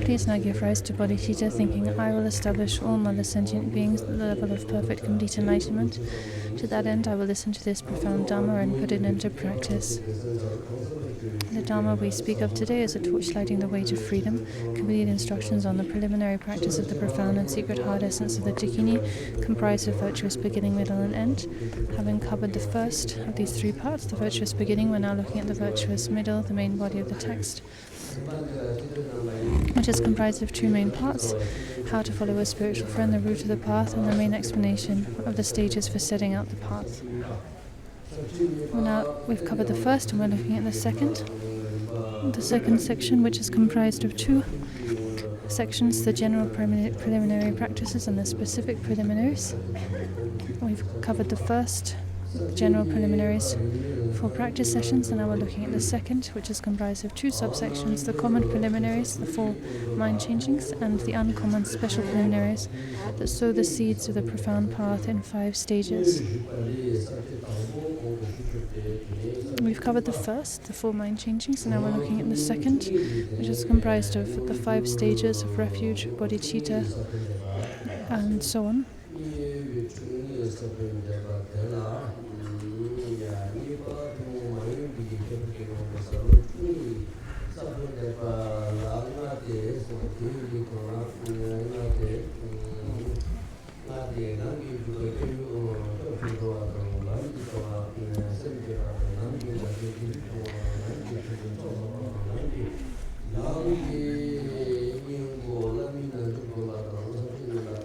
Please now give rise to bodhicitta, thinking, I will establish all mother sentient beings at the level of perfect complete enlightenment. To that end, I will listen to this profound Dharma and put it into practice. The Dharma we speak of today is a torch lighting the way to freedom, complete instructions on the preliminary practice of the profound and secret heart essence of the Dakini, comprised of virtuous beginning, middle, and end. Having covered the first of these three parts, the virtuous beginning, we're now looking at the virtuous middle, the main body of the text, which is comprised of two main parts: how to follow a spiritual friend, the route of the path, and the main explanation of the stages for setting out the path. Well, now we've covered the first and we're looking at the second section, which is comprised of two sections: the general preliminary practices and the specific preliminaries. We've covered the first, general preliminaries, for practice sessions, and now we're looking at the second, which is comprised of two subsections: the common preliminaries, the 4 mind changings, and the uncommon special preliminaries that sow the seeds of the profound path in 5 stages. We've covered the first, the 4 mind changings, and now we're looking at the second, which is comprised of the 5 stages of refuge, bodhicitta, and so on.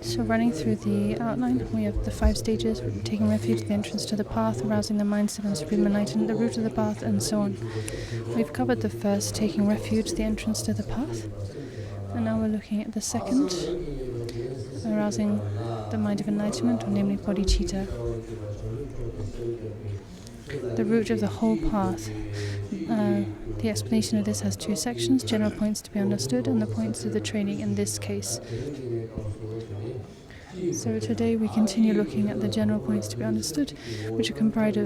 So running through the outline, we have the 5 stages: taking refuge, the entrance to the path, arousing the mindset and supreme enlightenment, the route of the path, and so on. We've covered the first, taking refuge, the entrance to the path, and now we're looking at the second, arousing the mind of enlightenment, or namely bodhicitta, the route of the whole path. The explanation of this has 2 sections: general points to be understood and the points of the training in this case. So today we continue looking at the general points to be understood, which is comprised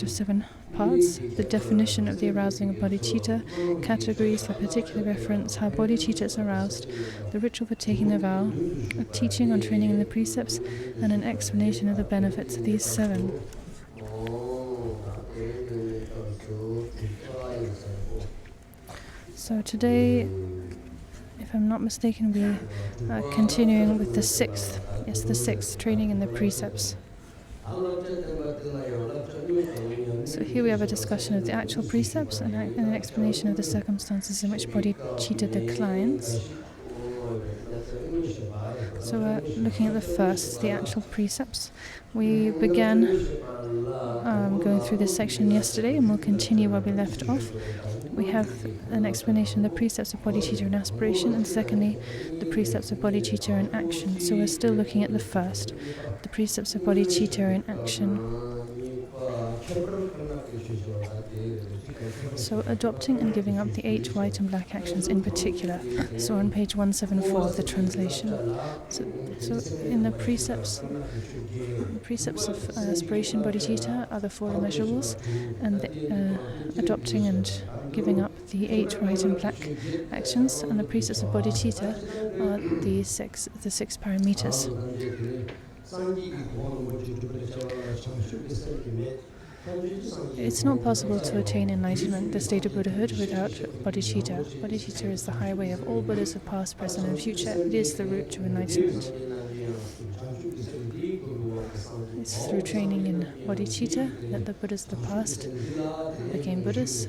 of 7 parts: the definition of the arousing of bodhicitta, categories for particular reference, how bodhicitta is aroused, the ritual for taking the vow, a teaching on training in the precepts, and an explanation of the benefits of these 7. So today, if I'm not mistaken, we are continuing with the 6th, training in the precepts. So here we have a discussion of the actual precepts and an explanation of the circumstances in which bodhicitta declines. So we're looking at the first, the actual precepts. We began going through this section yesterday, and we'll continue where we left off. We have an explanation of the precepts of bodhicitta in aspiration, and secondly, the precepts of bodhicitta in action. So we're still looking at the first, the precepts of bodhicitta in action. So adopting and giving up the 8 white and black actions in particular. So on page 174 of the translation. So in the precepts of aspiration bodhicitta are the 4 immeasurables, and the, adopting and giving up the 8 white and black actions, and the precepts of bodhicitta are the 6 parameters. It's not possible to attain enlightenment, the state of Buddhahood, without bodhicitta. Bodhicitta is the highway of all Buddhas of past, present, and future. It is the route to enlightenment. It's through training in bodhicitta that the Buddhas of the past became Buddhas.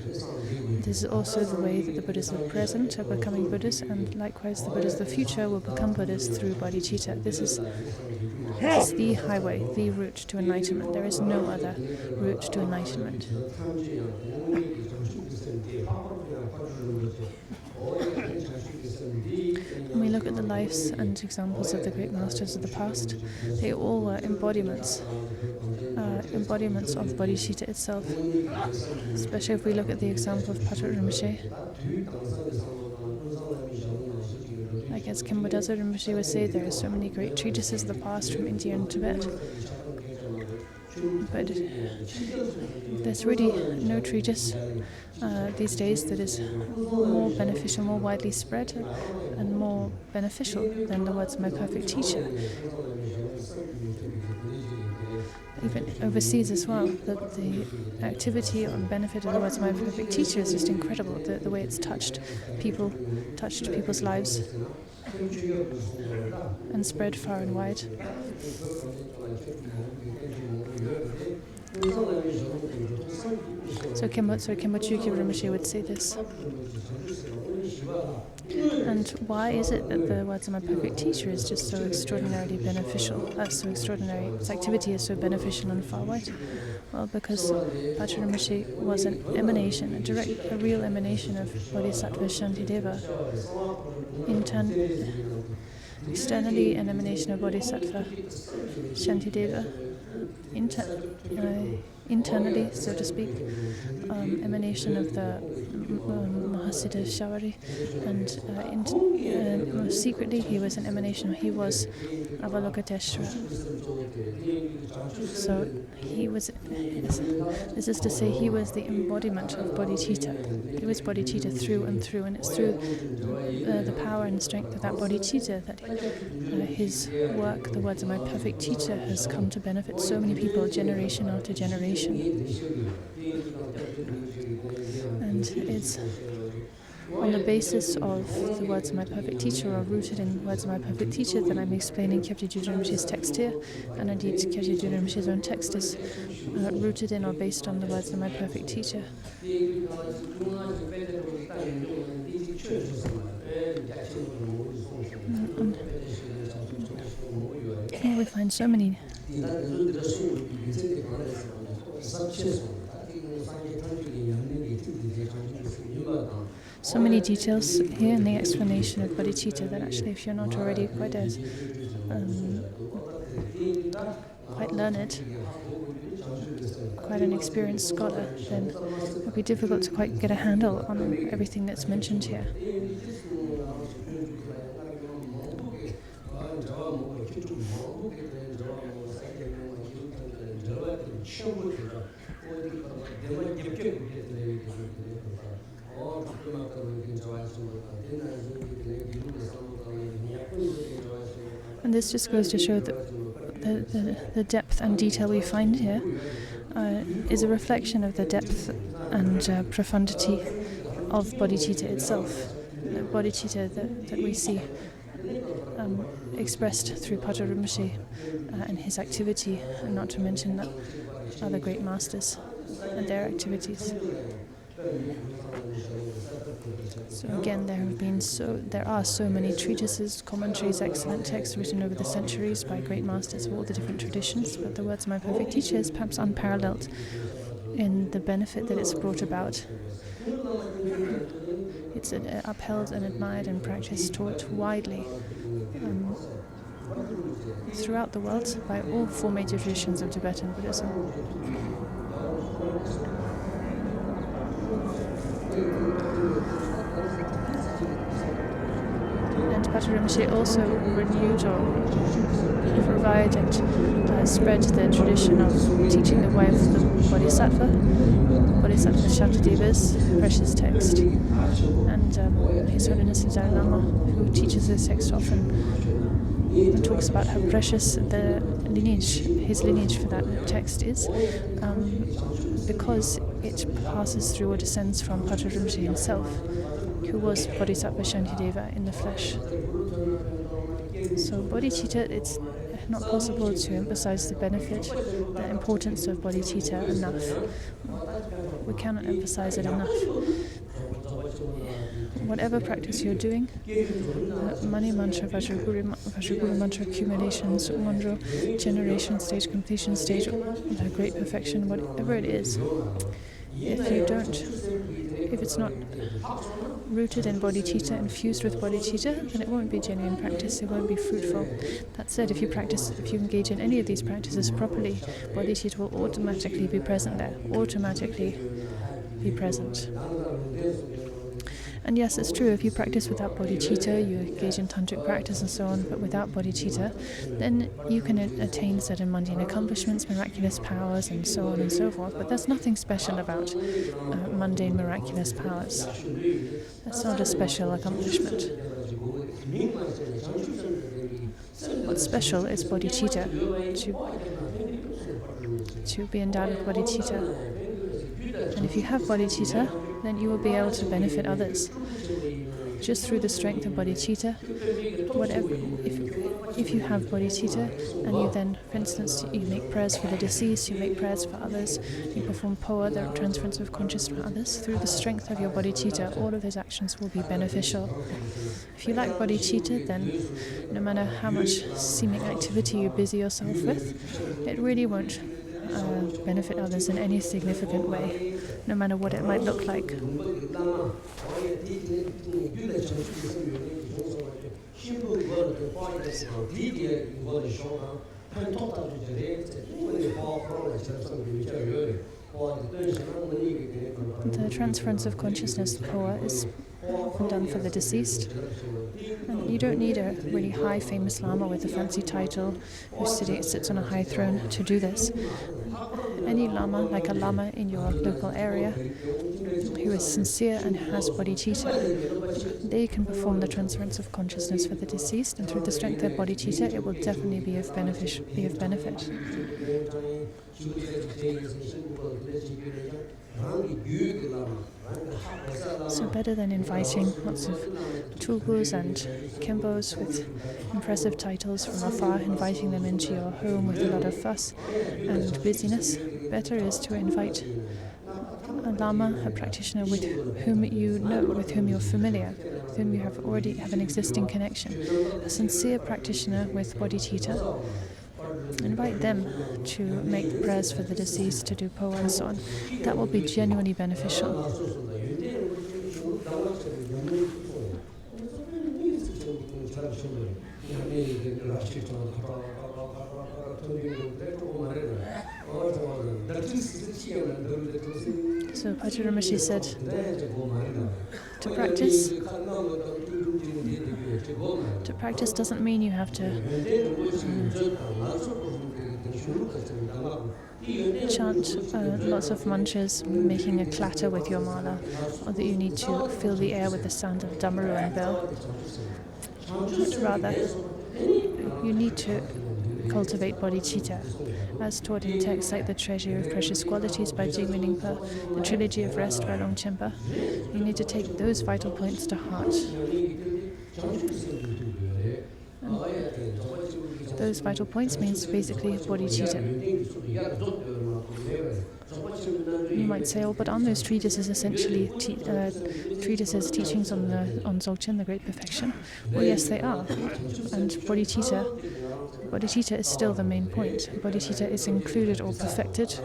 This is also the way that the Buddhas of the present are becoming Buddhas, and likewise the Buddhas of the future will become Buddhas through bodhicitta. This is the highway, the route to enlightenment. There is no other route to enlightenment. When we look at the lives and examples of the great masters of the past, they all were embodiments of bodhicitta itself. Especially if we look at the example of Patot Rinpoche. Like as Khenpo Dazo Rinpoche would say, there are so many great treatises of the past from India and Tibet. But there's really no treatise these days that is more beneficial, more widely spread, and more beneficial than the words of my perfect teacher. Even overseas as well, that the activity and benefit of the words of my perfect teacher is just incredible. The way it's touched people's lives, and spread far and wide. So Khenpo Rinpoche would say this. And why is it that the words of my perfect teacher is just so extraordinarily beneficial, so extraordinary, its activity is so beneficial and far wide? Well, because Pacha Rinpoche was an emanation, a real emanation of Bodhisattva Shantideva. Externally, an emanation of Bodhisattva Shantideva. Internally, so to speak, emanation of the Mahasiddha Shawari, and secretly he was an emanation. He was Avalokiteshvara. So he was. This is to say, he was the embodiment of bodhicitta. He was bodhicitta through and through, and it's through the power and strength of that bodhicitta that his work, the words of my perfect teacher, has come to benefit so many people, generation after generation. And it's on the basis of the words of my perfect teacher, or rooted in the words of my perfect teacher, that I'm explaining Kyabje Gyudro Rinpoche's text here. And indeed, Kyabje Gyudro Rinpoche's own text is rooted in or based on the words of my perfect teacher. And here we find so many details here in the explanation of bodhicitta that actually, if you're not already quite learned, quite an experienced scholar, then it would be difficult to quite get a handle on everything that's mentioned here. And this just goes to show that the depth and detail we find here is a reflection of the depth and profundity of bodhicitta itself. The bodhicitta that we see expressed through Pacha Rinpoche and his activity, and not to mention that other great masters and their activities. So again, there are so many treatises, commentaries, excellent texts written over the centuries by great masters of all the different traditions, but the words of my perfect teacher is perhaps unparalleled in the benefit that it's brought about. It's upheld and admired and practiced, taught widely throughout the world by all four major traditions of Tibetan Buddhism. And Pacha Rinpoche also renewed or revived and spread the tradition of teaching the way of the Bodhisattva Shantideva's precious text. And His Holiness the Dalai Lama, who teaches this text often, talks about how precious his lineage for that text is, because it passes through or descends from Pacha Rinpoche himself, who was Bodhisattva Shantideva in the flesh. So bodhicitta, it's not possible to emphasize the benefit, the importance of bodhicitta enough. We cannot emphasize it enough. Whatever practice you're doing, Mani Mantra, Vajraguru Mantra, accumulations, Ngondro, generation stage, completion stage, the great perfection, whatever it is, if it's not rooted in bodhicitta, infused with bodhicitta, then it won't be genuine practice, it won't be fruitful. That said, if you engage in any of these practices properly, bodhicitta will automatically be present there, And yes, it's true, if you practice without bodhicitta, you engage in tantric practice and so on, but without bodhicitta, then you can attain certain mundane accomplishments, miraculous powers, and so on and so forth. But there's nothing special about mundane miraculous powers. That's not a special accomplishment. What's special is bodhicitta, to be endowed with bodhicitta. And if you have bodhicitta, then you will be able to benefit others. Just through the strength of bodhicitta, if you have bodhicitta, and you then, for instance, you make prayers for the deceased, you make prayers for others, you perform poa, the transference of consciousness for others, through the strength of your bodhicitta, all of those actions will be beneficial. If you lack bodhicitta, then no matter how much seeming activity you busy yourself with, it really won't benefit others in any significant way, no matter what it might look like. The transference of consciousness, poa, is often done for the deceased. And you don't need a really high famous lama with a fancy title who sits on a high throne to do this. Any lama, like a lama in your local area, who is sincere and has bodhicitta, they can perform the transference of consciousness for the deceased, and through the strength of bodhicitta, it will definitely be of benefit. So better than inviting lots of tulgus and kembos with impressive titles from afar, inviting them into your home with a lot of fuss and busyness, better is to invite a lama, a practitioner with whom you know, with whom you're familiar, with whom you already have an existing connection, a sincere practitioner with bodhicitta. Invite them to make prayers for the deceased, to do poa and so on. That will be genuinely beneficial. So Pacharamrishi said, to practice doesn't mean you have to chant lots of mantras, making a clatter with your mala, or that you need to fill the air with the sound of damaru and bell. But rather, you need to cultivate bodhicitta, as taught in texts like The Treasury of Precious Qualities by Jigme Lingpa, The Trilogy of Rest by Longchenpa. You need to take those vital points to heart. And those vital points means basically bodhicitta. You might say, oh, but aren't those treatises essentially teachings on Dzogchen, the Great Perfection? Well, yes, they are. And bodhicitta is still the main point. Bodhicitta is included or perfected,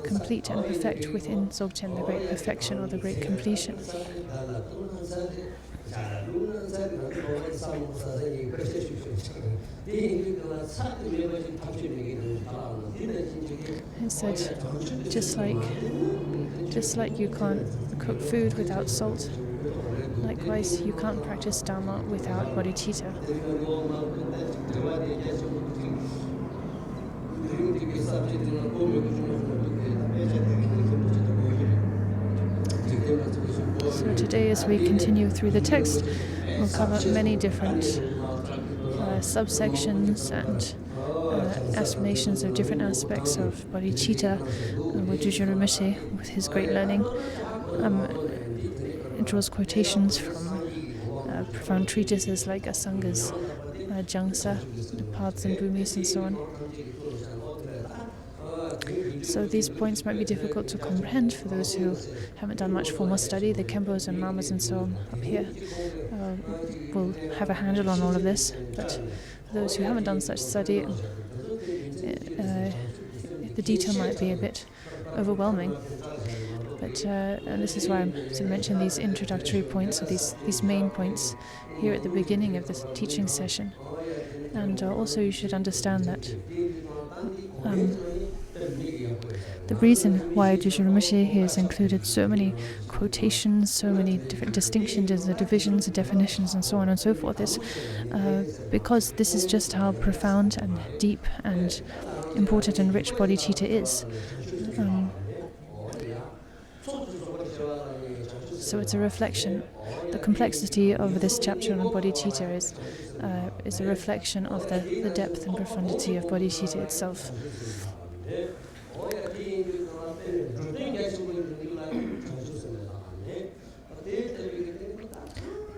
complete and perfect within Dzogchen, the Great Perfection or the Great Completion. It said, just like you can't cook food without salt, likewise you can't practice Dharma without bodhicitta. So today, as we continue through the text, we'll cover many different subsections and explanations of different aspects of bodhicitta, with Dujun Rinpoche, with his great learning. It draws quotations from profound treatises like Asanga's Jangsa, the Paths and Bhumis, and so on. So these points might be difficult to comprehend for those who haven't done much formal study. The Khenpos and Lamas and so on up here will have a handle on all of this. But for those who haven't done such study, the detail might be a bit overwhelming. But and this is why I'm sort of mentioning these introductory points, or these main points here at the beginning of this teaching session. And also you should understand that The reason why Jujurumushi has included so many quotations, so many different distinctions, the divisions, the definitions, and so on and so forth is because this is just how profound and deep and important and rich bodhicitta is. So it's a reflection. The complexity of this chapter on bodhicitta is a reflection of the depth and profundity of bodhicitta itself.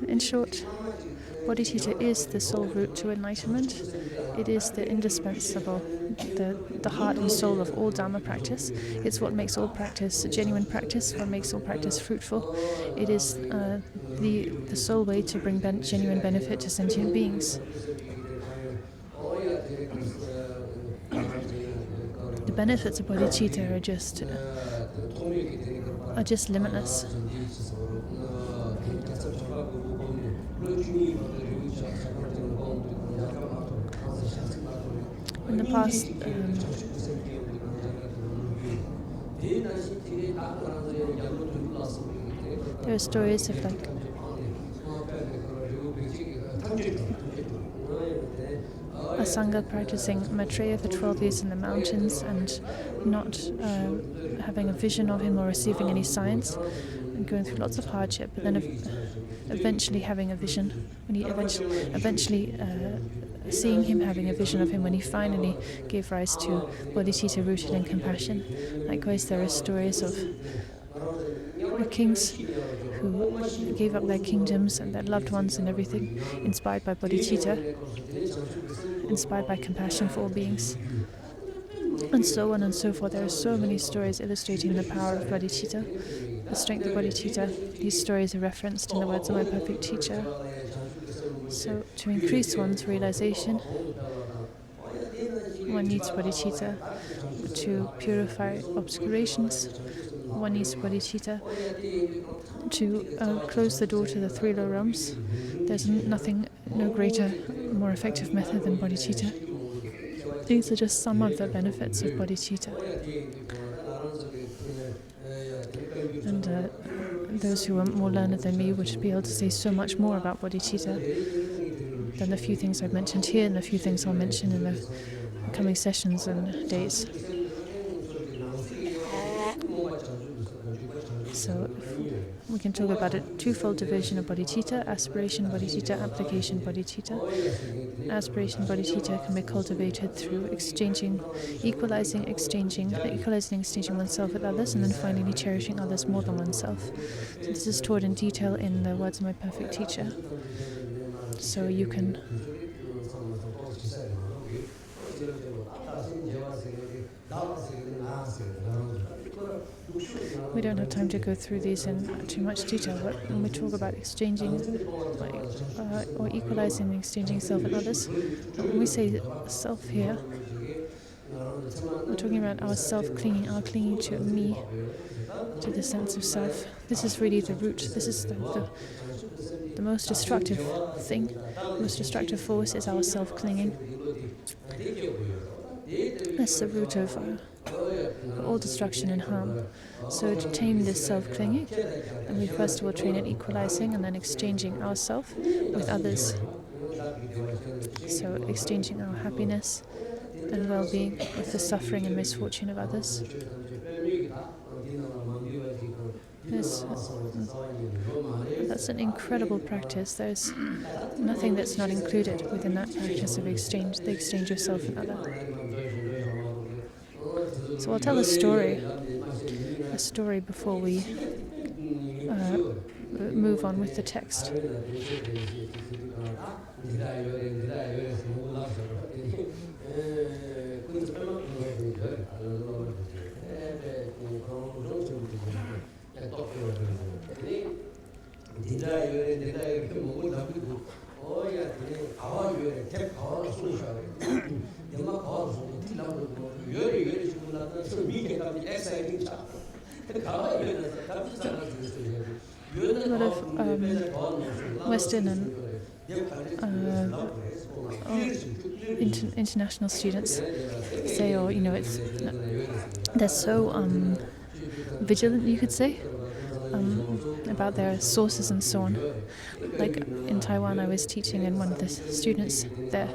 In short, bodhicitta is the sole route to enlightenment. It is the indispensable, the heart and soul of all Dharma practice. It's what makes all practice genuine practice, what makes all practice fruitful. It is the sole way to bring genuine benefit to sentient beings. The benefits of bodhicitta are just limitless. In the past, there are stories of a sangha practicing Maitreya for 12 years in the mountains and not having a vision of him or receiving any signs, and going through lots of hardship, but then eventually having a vision. When he eventually seeing him, having a vision of him when he finally gave rise to bodhicitta rooted in compassion. Likewise, there are stories of kings who gave up their kingdoms and their loved ones and everything, inspired by bodhicitta, inspired by compassion for all beings, and so on and so forth. There are so many stories illustrating the power of bodhicitta, the strength of bodhicitta. These stories are referenced in the words of my perfect teacher. So, to increase one's realization, one needs bodhicitta. To purify obscurations, one needs bodhicitta. To close the door to the three low realms, there's no greater, more effective method than bodhicitta. These are just some of the benefits of bodhicitta. And those who are more learned than me would be able to say so much more about bodhicitta than the few things I've mentioned here and the few things I'll mention in the coming sessions and days. So we can talk about a twofold division of bodhicitta: aspiration bodhicitta, application bodhicitta. Aspiration bodhicitta can be cultivated through equalizing, exchanging oneself with others, and then finally cherishing others more than oneself. So this is taught in detail in the words of my perfect teacher. So you can we don't have time to go through these in too much detail, but when we talk about exchanging or equalizing and exchanging self and others, when we say self here, we're talking about our self-clinging, our clinging to me, to the sense of self. This is really the root. This is the most destructive thing. The most destructive force is our self-clinging. That's the root of all destruction and harm. So to tame this self-clinging, and we first of all train in equalizing and then exchanging ourself with others. So exchanging our happiness and well-being with the suffering and misfortune of others. That's an incredible practice. There's nothing that's not included within that practice of the exchange of self and other. So I'll tell a story before we move on with the text. A lot of Western and international students say, or they're so vigilant, you could say, about their sources and so on. Like in Taiwan, I was teaching, and one of the students there,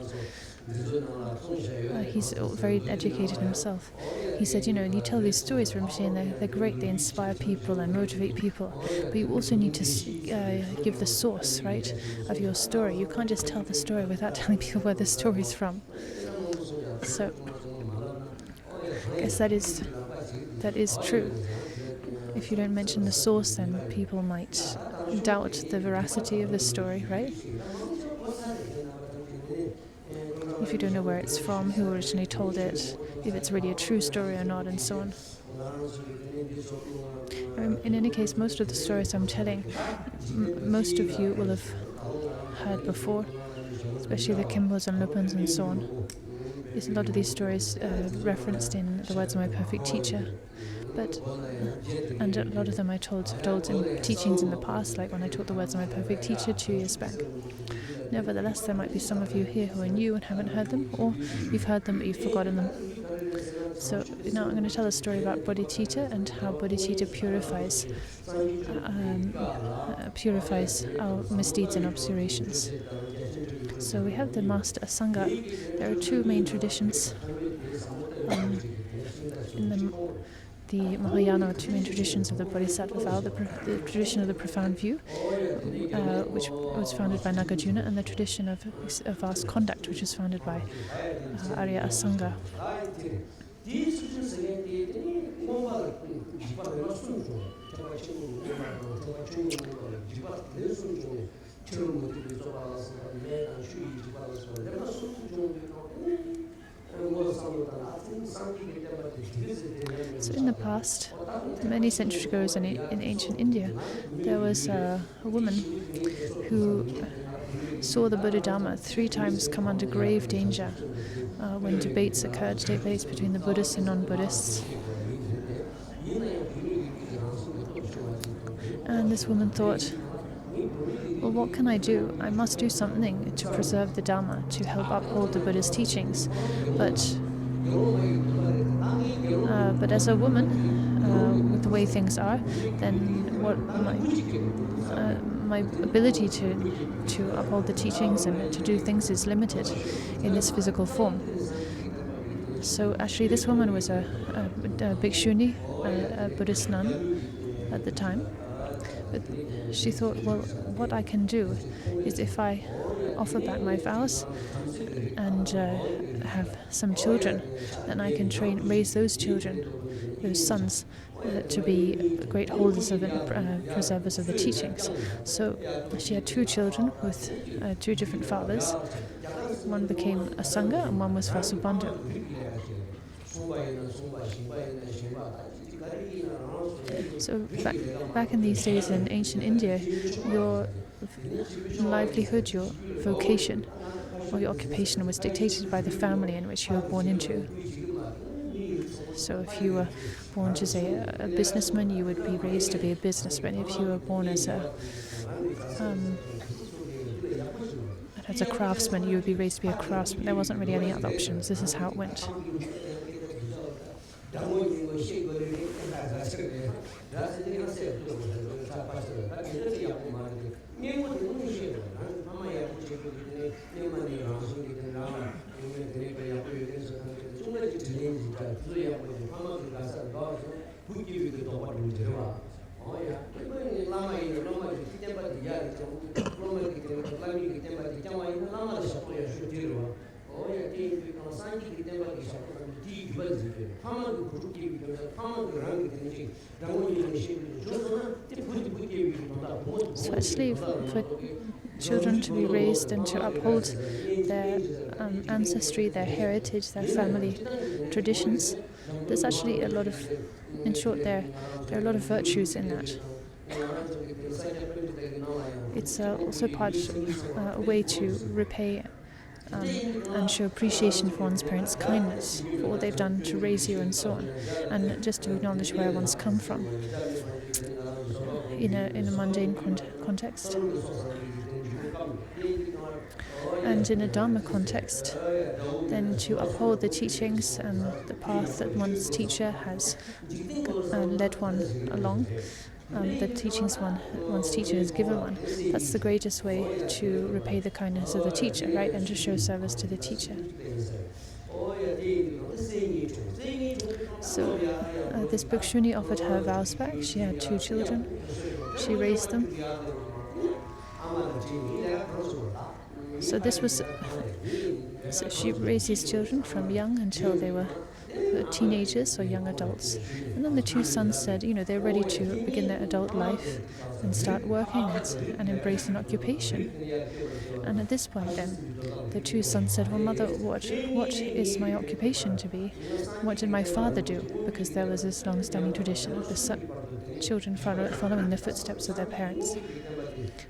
he's very educated himself. He said, you tell these stories from Machine, they're great, they inspire people and motivate people, but you also need to give the source, right, of your story. You can't just tell the story without telling people where the story's from. So I guess that is true. If you don't mention the source, then people might doubt the veracity of the story, right? If you don't know where it's from, who originally told it, if it's really a true story or not, and so on. In any case, most of the stories I'm telling, most of you will have heard before, especially the Kimbos and Lupins and so on. There's a lot of these stories referenced in the words of my perfect teacher. And a lot of them I told in teachings in the past, like when I taught the words of my perfect teacher 2 years back. Nevertheless, there might be some of you here who are new and haven't heard them, or you've heard them but you've forgotten them. So now I'm going to tell a story about bodhicitta and how bodhicitta purifies our misdeeds and obscurations. So we have the master Asanga. There are two main traditions in the Mahayana, two main traditions of the Bodhisattva vow, the tradition of the profound view, which was founded by Nagarjuna, and the tradition of vast conduct, which was founded by Arya Asanga. So in the past, many centuries ago in ancient India, there was a woman who saw the Buddha-Dharma 3 times come under grave danger when debates between the Buddhists and non-Buddhists. And this woman thought, well, what can I do? I must do something to preserve the Dharma, to help uphold the Buddha's teachings. But as a woman, with the way things are, then what my ability to uphold the teachings and to do things is limited in this physical form. So actually, this woman was a bhikshuni, a Buddhist nun at the time. But she thought, well, what I can do is if I offer back my vows and have some children, then I can raise those children, those sons, to be great holders of and preservers of the teachings. So she had 2 children with 2 different fathers. One became a Sangha and one was Vasubandhu. So back in these days in ancient India, your livelihood, your vocation, or your occupation was dictated by the family in which you were born into. So if you were born to, say, a businessman, you would be raised to be a businessman. If you were born as a craftsman, you would be raised to be a craftsman. There wasn't really any other options. This is how it went. So actually, for children to be raised and to uphold their ancestry, their heritage, their family traditions, there's actually a lot of, in short, there are a lot of virtues in that. It's also a way to repay and show appreciation for one's parents' kindness, for what they've done to raise you and so on, and just to acknowledge where one's come from in a mundane context. And in a Dharma context, then to uphold the teachings and the path that one's teacher has led one along, the teachings one's teacher has given one, that's the greatest way to repay the kindness of the teacher, right? And to show service to the teacher. So this Bhikshuni offered her vows back. She had 2 children. She raised them. So she raised these children from young until they were teenagers or young adults. And then the 2 sons said, they're ready to begin their adult life and start working and embrace an occupation. And at this point then, the 2 sons said, well, mother, what is my occupation to be? What did my father do? Because there was this long-standing tradition of the children following the footsteps of their parents.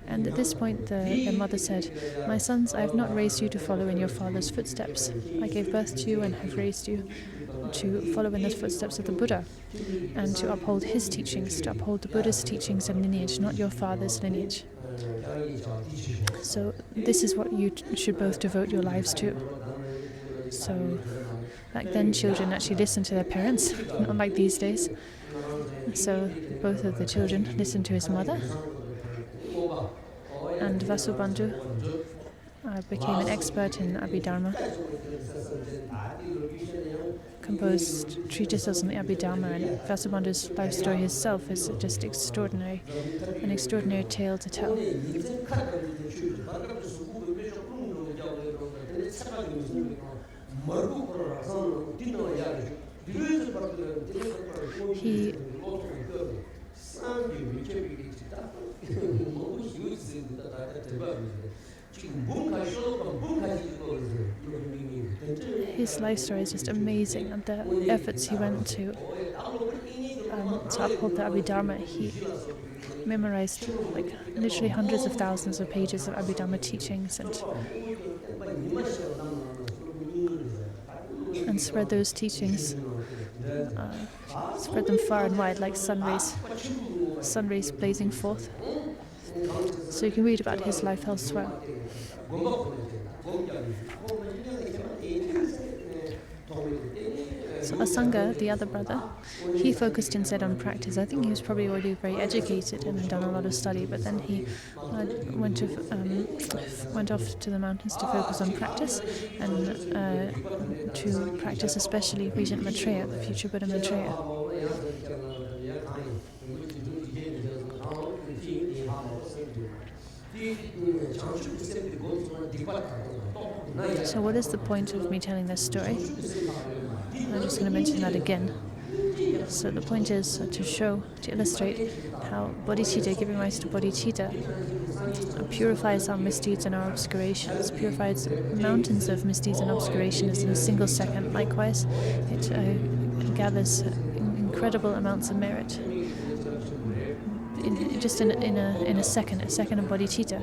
And at this point, their mother said, my sons, I have not raised you to follow in your father's footsteps. I gave birth to you and have raised you to follow in the footsteps of the Buddha and to uphold his teachings, to uphold the Buddha's teachings and lineage, not your father's lineage. So this is what you should both devote your lives to. So back then, children actually listened to their parents, not like these days. So both of the children listened to his mother. And Vasubandhu became an expert in Abhidharma, composed treatises on the Abhidharma, and Vasubandhu's life story itself is just extraordinary, an extraordinary tale to tell. His life story is just amazing, and the efforts he went to uphold the Abhidharma. He memorized literally hundreds of thousands of pages of Abhidharma teachings and spread those teachings, spread them far and wide like sun rays blazing forth. So you can read about his life elsewhere. So Asanga, the other brother, he focused instead on practice. I think he was probably already very educated and had done a lot of study, but then he went off to the mountains to focus on practice and to practice especially Regent Maitreya, the future Buddha Maitreya. So what is the point of me telling this story? I'm just going to mention that again. So the point is to illustrate how bodhicitta, giving rise to bodhicitta, purifies our misdeeds and our obscurations, purifies mountains of misdeeds and obscurations in a single second. Likewise, it gathers incredible amounts of merit. In a second of bodhicitta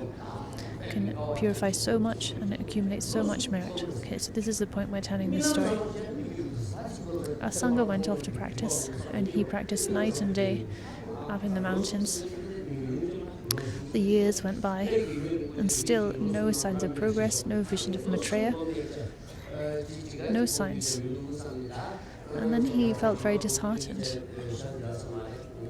can purify so much and accumulate so much merit. Okay, so this is the point we're telling this story. Asanga went off to practice, and he practiced night and day up in the mountains. The years went by, and still no signs of progress, no vision of Maitreya, no signs. And then he felt very disheartened.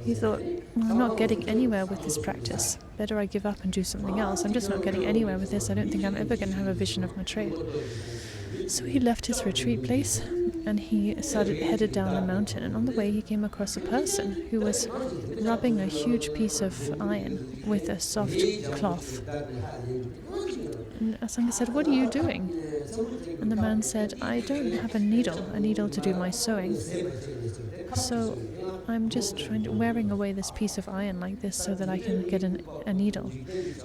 He thought, well, I'm not getting anywhere with this practice. Better I give up and do something else. I'm just not getting anywhere with this. I don't think I'm ever going to have a vision of Maitreya. So he left his retreat place and he headed down the mountain. And on the way he came across a person who was rubbing a huge piece of iron with a soft cloth. And Asanga said, "What are you doing?" And the man said, "I don't have a needle to do my sewing. So I'm just wearing away this piece of iron like this so that I can get a needle."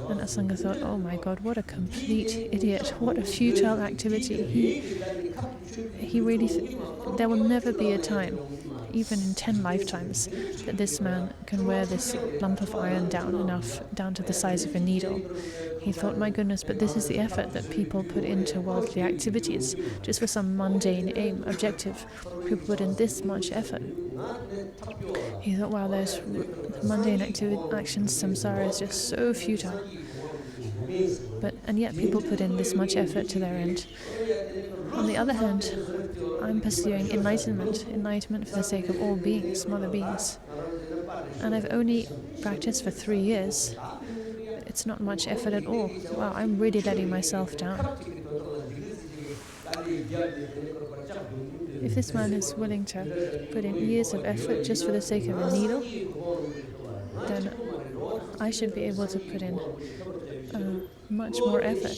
And Asanga thought, "Oh my God, what a complete idiot, what a futile activity." He really, there will never be a time, even in 10 lifetimes, that this man can wear this lump of iron down to the size of a needle. He thought, my goodness, but this is the effort that people put into worldly activities, just for some mundane aim, objective. People put in this much effort. He thought, wow, there's mundane actions, samsara is just so futile. And yet people put in this much effort to their end. On the other hand, I'm pursuing enlightenment for the sake of all beings, mother beings. And I've only practiced for 3 years. It's not much effort at all. Wow, I'm really letting myself down. If this man is willing to put in years of effort just for the sake of a needle, then I should be able to put in much more effort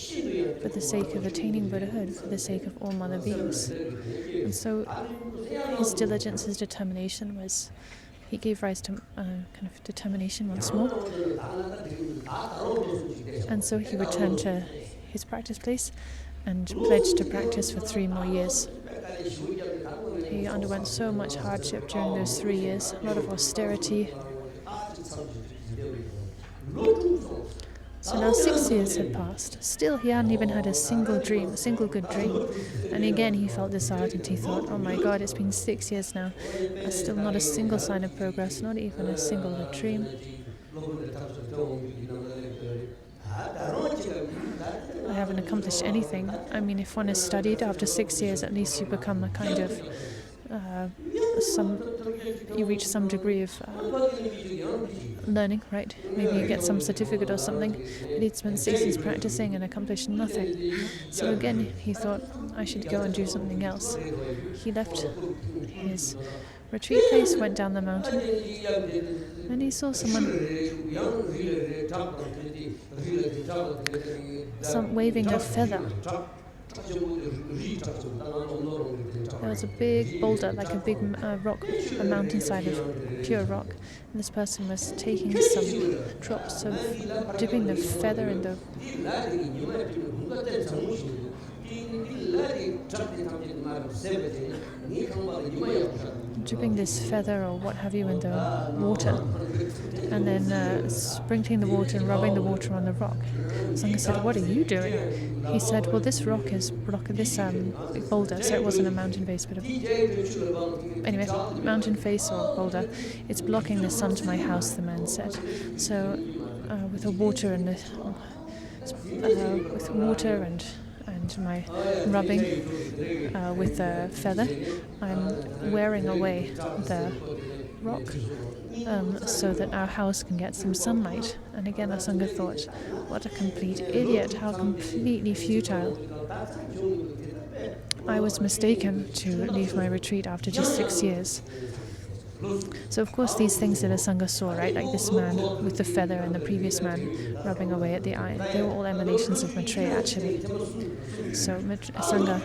for the sake of attaining Buddhahood, for the sake of all mother beings. And so his diligence, his determination he gave rise to kind of determination once more. And so he returned to his practice place and pledged to practice for 3 more years. He underwent so much hardship during those 3 years, a lot of austerity. So now 6 years had passed. Still, he hadn't even had a single good dream. And again, he felt disheartened. He thought, oh my God, it's been 6 years now. Still not a single sign of progress, not even a single good dream. I haven't accomplished anything. I mean, if one has studied after 6 years, at least you become a kind of you reach some degree of learning, right? Maybe you get some certificate or something. But he'd spent 6 years practicing and accomplished nothing. So again, he thought, I should go and do something else. He left his retreat place, went down the mountain, and he saw someone waving a feather. There was a big boulder, like a big rock, a mountainside of pure rock. And this person was taking some drops of, dipping the feather in the dripping this feather or what have you in the water, and then sprinkling the water and rubbing the water on the rock. Sangha said, "What are you doing?" He said, "Well, this rock is this big boulder, so it wasn't a mountain face, but anyway, mountain face or boulder. It's blocking the sun to my house." The man said. So, with the water and with water and my rubbing with the feather, I'm wearing away the rock so that our house can get some sunlight. And again, our Sangha thought, what a complete idiot, how completely futile. I was mistaken to leave my retreat after just 6 years. So of course these things that a Sangha saw, right, like this man with the feather and the previous man rubbing away at the eye, they were all emanations of Maitreya actually. So Sangha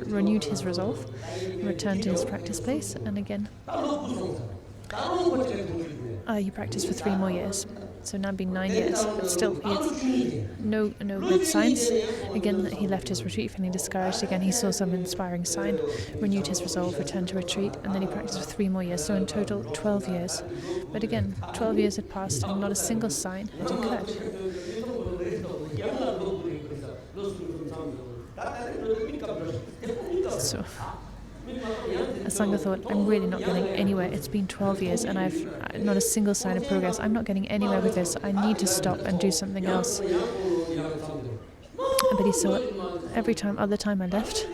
renewed his resolve, returned to his practice place, and again he practiced for 3 more years. So now been 9 years, but still he had no good signs. Again, he left his retreat feeling discouraged. Again, he saw some inspiring sign, renewed his resolve, returned to retreat, and then he practiced for 3 more years. So in total, 12 years. But again, 12 years had passed and not a single sign had occurred. So Sangha thought, I'm really not getting anywhere. It's been 12 years and I've not a single sign of progress. I'm not getting anywhere with this. I need to stop and do something else. But he saw other time I left,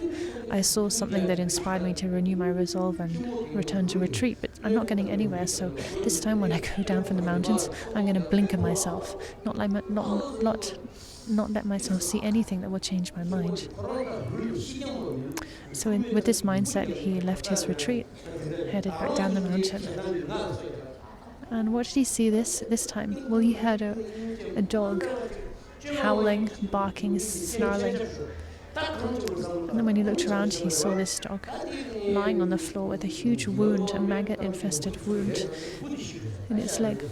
I saw something that inspired me to renew my resolve and return to retreat. But I'm not getting anywhere. So this time when I go down from the mountains, I'm going to blinker myself, not let myself see anything that will change my mind. So with this mindset, he left his retreat, headed back down the mountain. And what did he see this time? Well, he had a dog howling, barking, snarling. And then when he looked around, he saw this dog lying on the floor with a huge wound, a maggot-infested wound in its leg.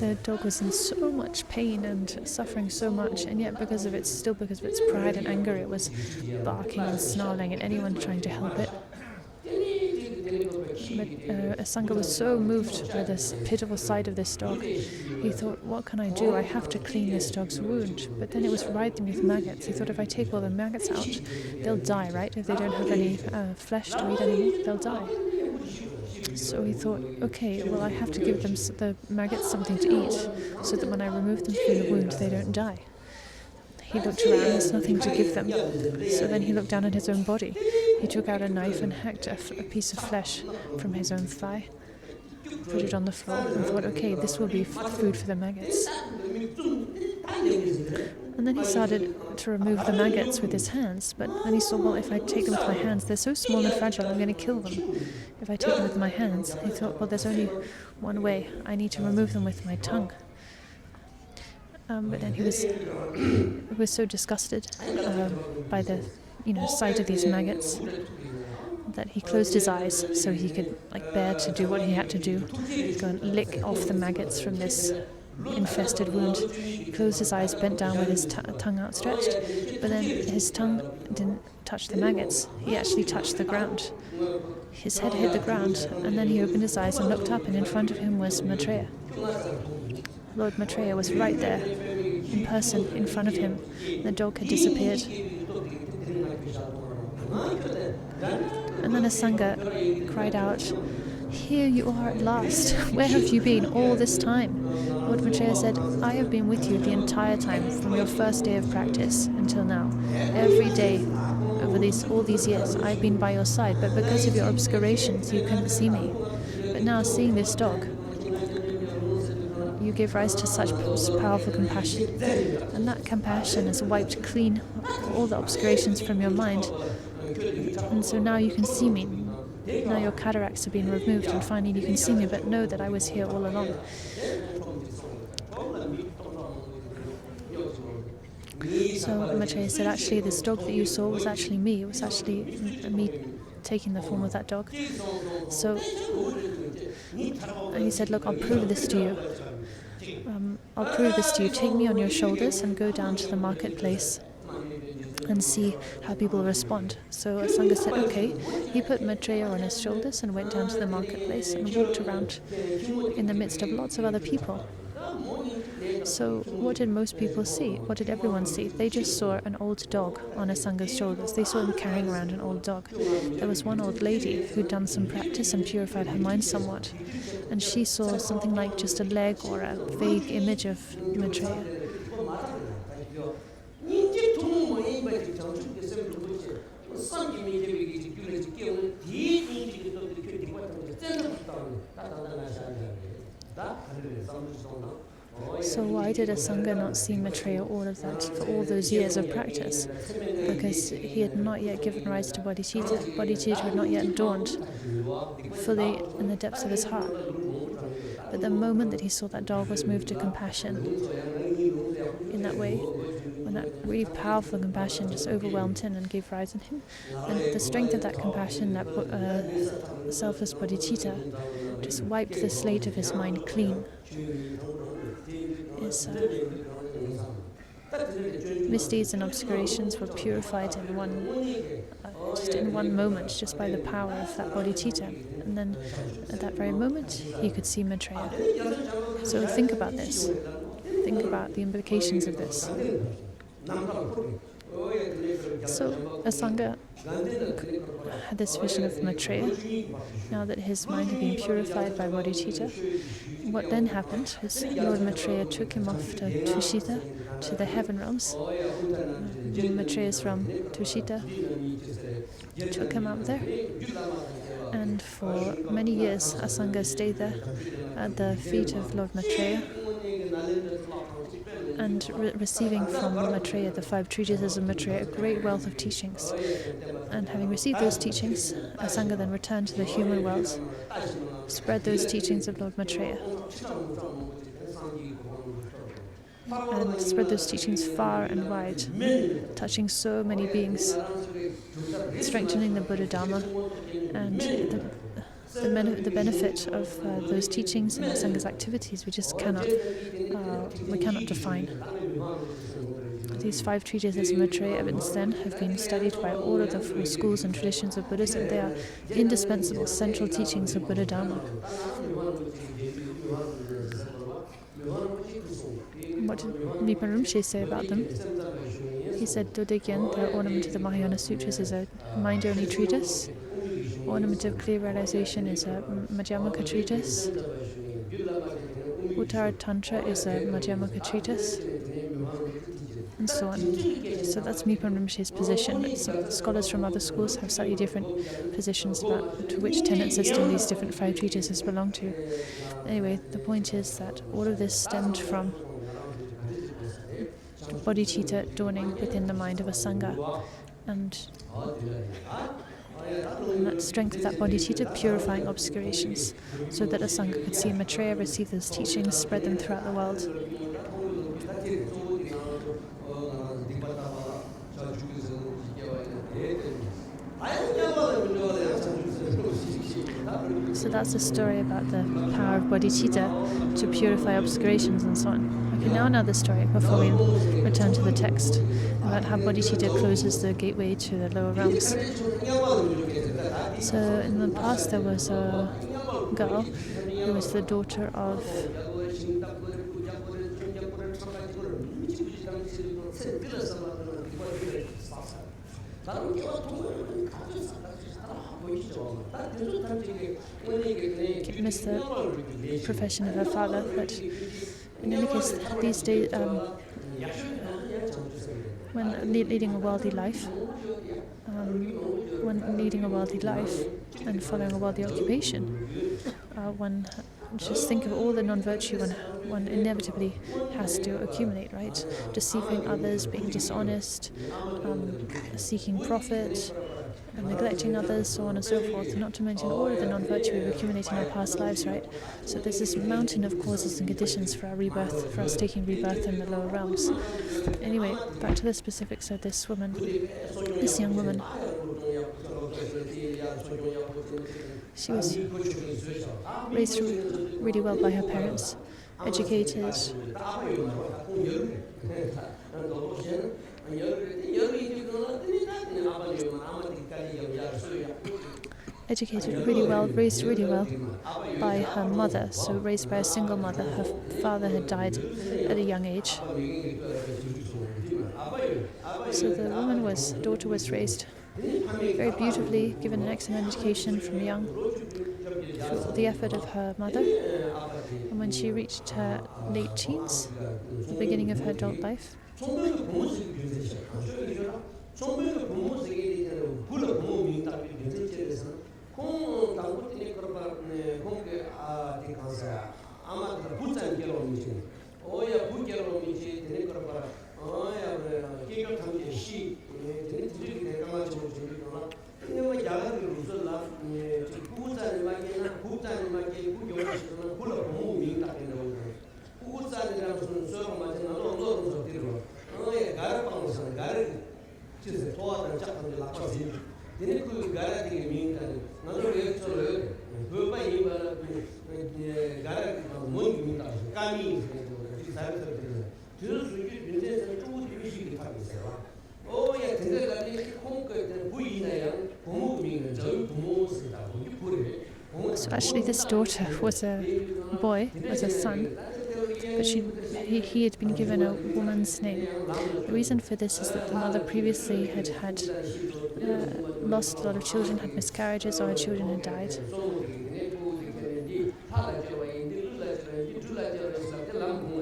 The dog was in so much pain and suffering so much, and yet because of its pride and anger, it was barking and snarling at anyone trying to help it. But Sangha was so moved by this pitiful sight of this dog. He thought, what can I do? I have to clean this dog's wound. But then it was writhing with maggots. He thought, if I take all the maggots out, they'll die, right? If they don't have any flesh to eat anymore, they'll die. So he thought, okay, well, I have to give them the maggots something to eat, so that when I remove them from the wound, they don't die. He looked around, there's nothing to give them. So then he looked down at his own body. He took out a knife and hacked a piece of flesh from his own thigh, put it on the floor, and thought, okay, this will be food for the maggots. And then he started to remove the maggots with his hands, but then he saw, well, if I take them with my hands, they're so small and fragile, I'm going to kill them. If I take them with my hands, he thought, well, there's only one way. I need to remove them with my tongue. But then he was so disgusted by the sight of these maggots that he closed his eyes so he could bear to do what he had to do, go and lick off the maggots from this infested wound. He closed his eyes, bent down with his tongue outstretched, but then his tongue didn't touch the maggots. He actually touched the ground. His head hit the ground, and then he opened his eyes and looked up, and in front of him was Maitreya. Lord Maitreya was right there, in person, in front of him. The dog had disappeared. And then a Sangha cried out, "Here you are at last. Where have you been all this time?" Lord Maitreya said, "I have been with you the entire time, from your first day of practice until now. Every day over all these years, I've been by your side, but because of your obscurations, you couldn't see me. But now, seeing this dog, you gave rise to such powerful compassion, and that compassion has wiped clean all the obscurations from your mind. And so now you can see me. Now your cataracts have been removed, and finally you can see me, but know that I was here all along." So Maitreya said, actually, this dog that you saw was actually me. It was actually me taking the form of that dog. So, and he said, "Look, I'll prove this to you. Take me on your shoulders and go down to the marketplace and see how people respond." So a Sangha said, okay. He put Maitreya on his shoulders and went down to the marketplace and walked around in the midst of lots of other people. So what did most people see? What did everyone see? They just saw an old dog on a Sangha's shoulders. They saw him carrying around an old dog. There was one old lady who'd done some practice and purified her mind somewhat, and she saw something like just a leg or a vague image of Maitreya. So why did a Sangha not see Maitreya all of that for all those years of practice? Because he had not yet given rise to bodhicitta. Bodhicitta had not yet dawned fully in the depths of his heart. But the moment that he saw that dog was moved to compassion in that way, when that really powerful compassion just overwhelmed him and gave rise in him, and the strength of that compassion, that selfless bodhicitta, just wiped the slate of his mind clean. His misdeeds and obscurations were purified in one moment, just by the power of that bodhicitta. And then at that very moment, he could see Maitreya. So think about this. Think about the implications of this. So a Sangha had this vision of Maitreya. Now that his mind had been purified by bodhicitta, what then happened is Lord Maitreya took him off to Tushita, to the heaven realms. Maitreya's realm, Tushita, took him up there. And for many years, a Sangha stayed there at the feet of Lord Maitreya, and receiving from Maitreya the 5 treatises of Maitreya, a great wealth of teachings. And having received those teachings, a Sangha then returned to the human world, spread those teachings of Lord Maitreya, and spread those teachings far and wide, touching so many beings, strengthening the Buddha Dharma, and the benefit of those teachings and the Sangha's activities we cannot define. These 5 treatises of Maitreya evidence then have been studied by all of the 4 schools and traditions of Buddhism. They are indispensable central teachings of Buddha Dharma. What did Nipan Rinpoche say about them? He said, Dodekyen, the ornament of the Mahayana Sutras, is a mind-only treatise. ornament of clear realization is a Madhyamaka treatise. Uttara Tantra is a Madhyamaka treatise, and so on. So that's Mipam Rinpoche's position. But some scholars from other schools have slightly different positions about to which tenet system these different 5 treatises belong to. Anyway, the point is that all of this stemmed from bodhicitta dawning within the mind of a sangha, and that strength of that bodhicitta purifying obscurations, so that a sangha could see Maitreya, receive those teachings, spread them throughout the world. So that's the story about the power of bodhicitta to purify obscurations and so on. Okay, now another story before we return to the text about how bodhicitta closes the gateway to the lower realms. So in the past there was a girl who was the daughter of missed the profession of her father, but in any case, these days, when leading a worldly life, and following a worldly occupation, one just think of all the non-virtue one inevitably has to accumulate, right? Deceiving others, being dishonest, seeking profit, and neglecting others, so on and so forth, not to mention all of the non-virtue we've accumulated in our past lives, right? So there's this mountain of causes and conditions for our rebirth, for us taking rebirth in the lower realms. Anyway, back to the specifics of this young woman. She was raised really well by her parents, educated, really well, raised really well by her mother, so raised by a single mother. Her father had died at a young age. So the daughter was raised very beautifully, given an excellent education from young, through the effort of her mother. And when she reached her late teens, the beginning of her adult life, so actually this daughter was a boy, was a son, but he had been given a woman's name. The reason for this is that the mother previously had lost a lot of children, had miscarriages, or her children had died.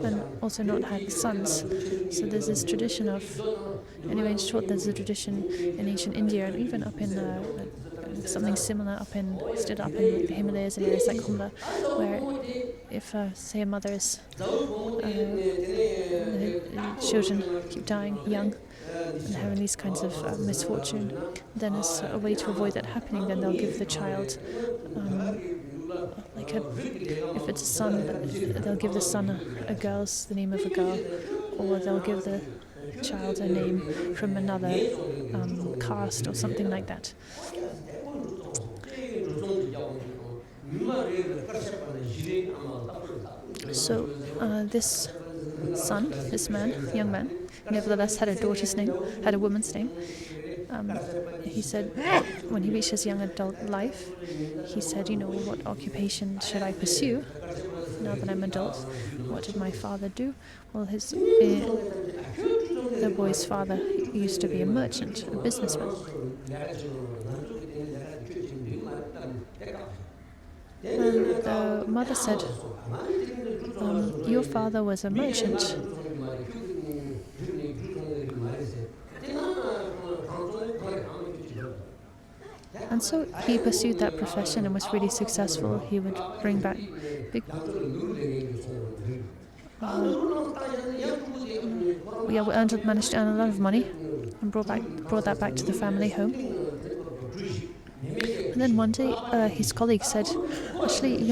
And also not had sons. So there's this tradition of, anyway in short, there's a tradition in ancient India and even up in something similar still up in the Himalayas and areas like Kumla, where if say a mother is the children keep dying young and having these kinds of misfortune, then as a way to avoid that happening, then they'll give the child if it's a son, they'll give the son the name of a girl, or they'll give the child a name from another caste or something like that. So this young man, nevertheless had a woman's name. He said, when he reached his young adult life, he said, what occupation should I pursue now that I'm adult? What did my father do? Well, the boy's father used to be a merchant, a businessman. And the mother said, your father was a merchant. And so he pursued that profession and was really successful. He would bring back big, managed to earn a lot of money and brought that back to the family home. And then one day, his colleague said, "Actually,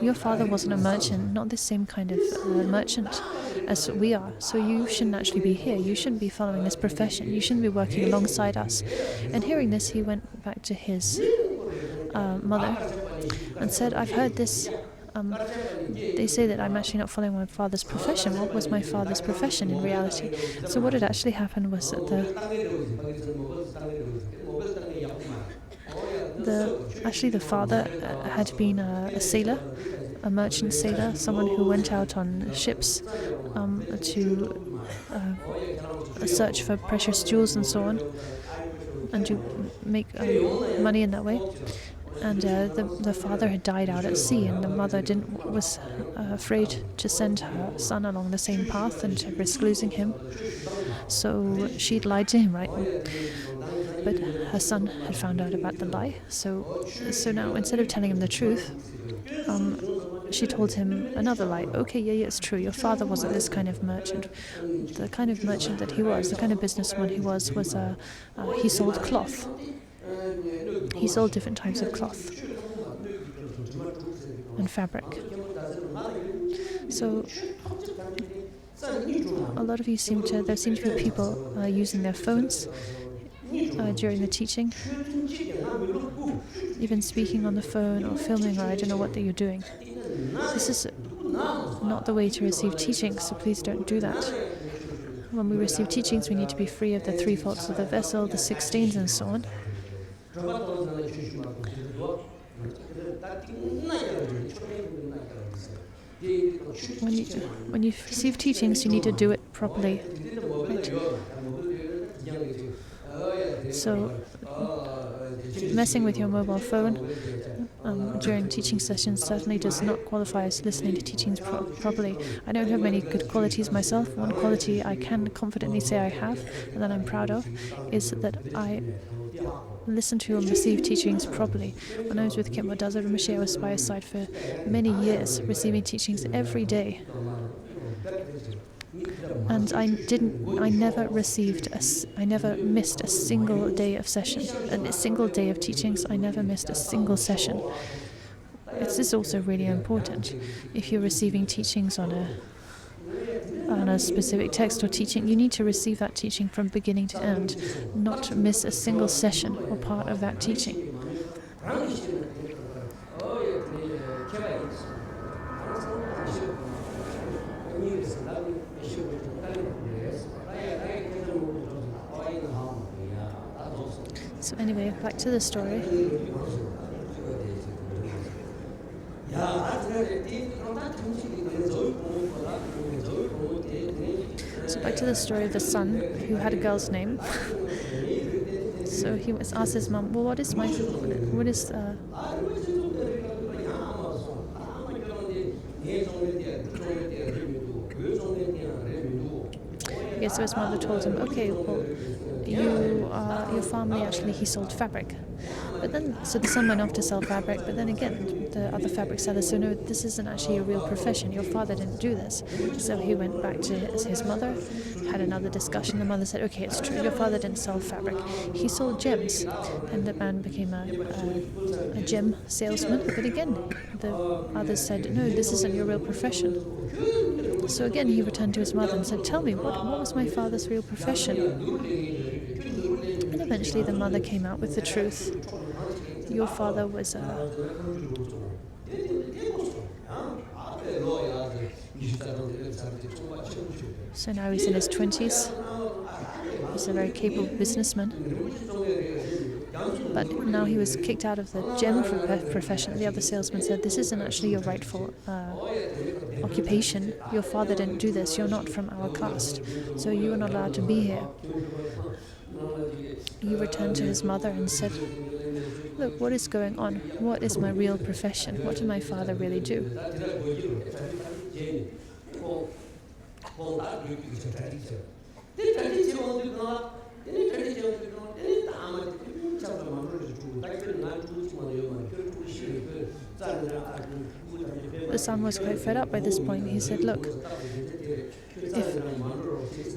your father wasn't a merchant, not the same kind of merchant as we are. So you shouldn't actually be here. You shouldn't be following this profession. You shouldn't be working alongside us." And hearing this, he went back to his mother and said, "I've heard this. They say that I'm actually not following my father's profession. What was my father's profession in reality?" So what had actually happened was that the father had been a sailor, a merchant sailor, someone who went out on ships to search for precious jewels and so on, and to make money in that way. And the father had died out at sea, and the mother was afraid to send her son along the same path and to risk losing him. So she'd lied to him, right? But her son had found out about the lie. So now, instead of telling him the truth, she told him another lie. Okay, yeah, it's true. Your father wasn't this kind of merchant. The kind of merchant that he was, the kind of businessman he was he sold cloth. He sold different types of cloth and fabric. So a lot of you there seem to be people using their phones during the teaching, even speaking on the phone or filming, or I don't know what that you're doing. This is not the way to receive teachings, so please don't do that. When we receive teachings, we need to be free of the 3 faults of the vessel, the 6 stains, and so on. When you receive teachings, you need to do it properly. Right? So, messing with your mobile phone during teaching sessions certainly does not qualify as listening to teachings properly. I don't have many good qualities myself. One quality I can confidently say I have, and that I'm proud of, is that I listen to and receive teachings properly. When I was with Khenpo Dazo Rinpoche, I was by his side for many years, receiving teachings every day. And I never missed a single day of session. And a single day of teachings, I never missed a single session. This is also really important. If you're receiving teachings on a specific text or teaching, you need to receive that teaching from beginning to end, not miss a single session or part of that teaching. So anyway, back to the story. So back to the story of the son who had a girl's name. So he was asked his mom, "Well, what is?" Yes, so his mother told him, "Okay, well, your family actually, he sold fabric." But then, so the son went off to sell fabric, but then again, the other fabric seller said, "No, this isn't actually a real profession. Your father didn't do this." So he went back to his mother, had another discussion. The mother said, "Okay, it's true. Your father didn't sell fabric. He sold gems." And the man became a gem salesman. But again, the others said, "No, this isn't your real profession." So again, he returned to his mother and said, "Tell me, what was my father's real profession?" And eventually the mother came out with the truth. Your father was so now he's in his 20s. He's a very capable businessman. But now he was kicked out of the gem profession. The other salesman said, "This isn't actually your rightful occupation. Your father didn't do this. You're not from our caste, so you are not allowed to be here." He returned to his mother and said, look, what is going on? What is my real profession? What did my father really do? The son was quite fed up by this point. He said, look,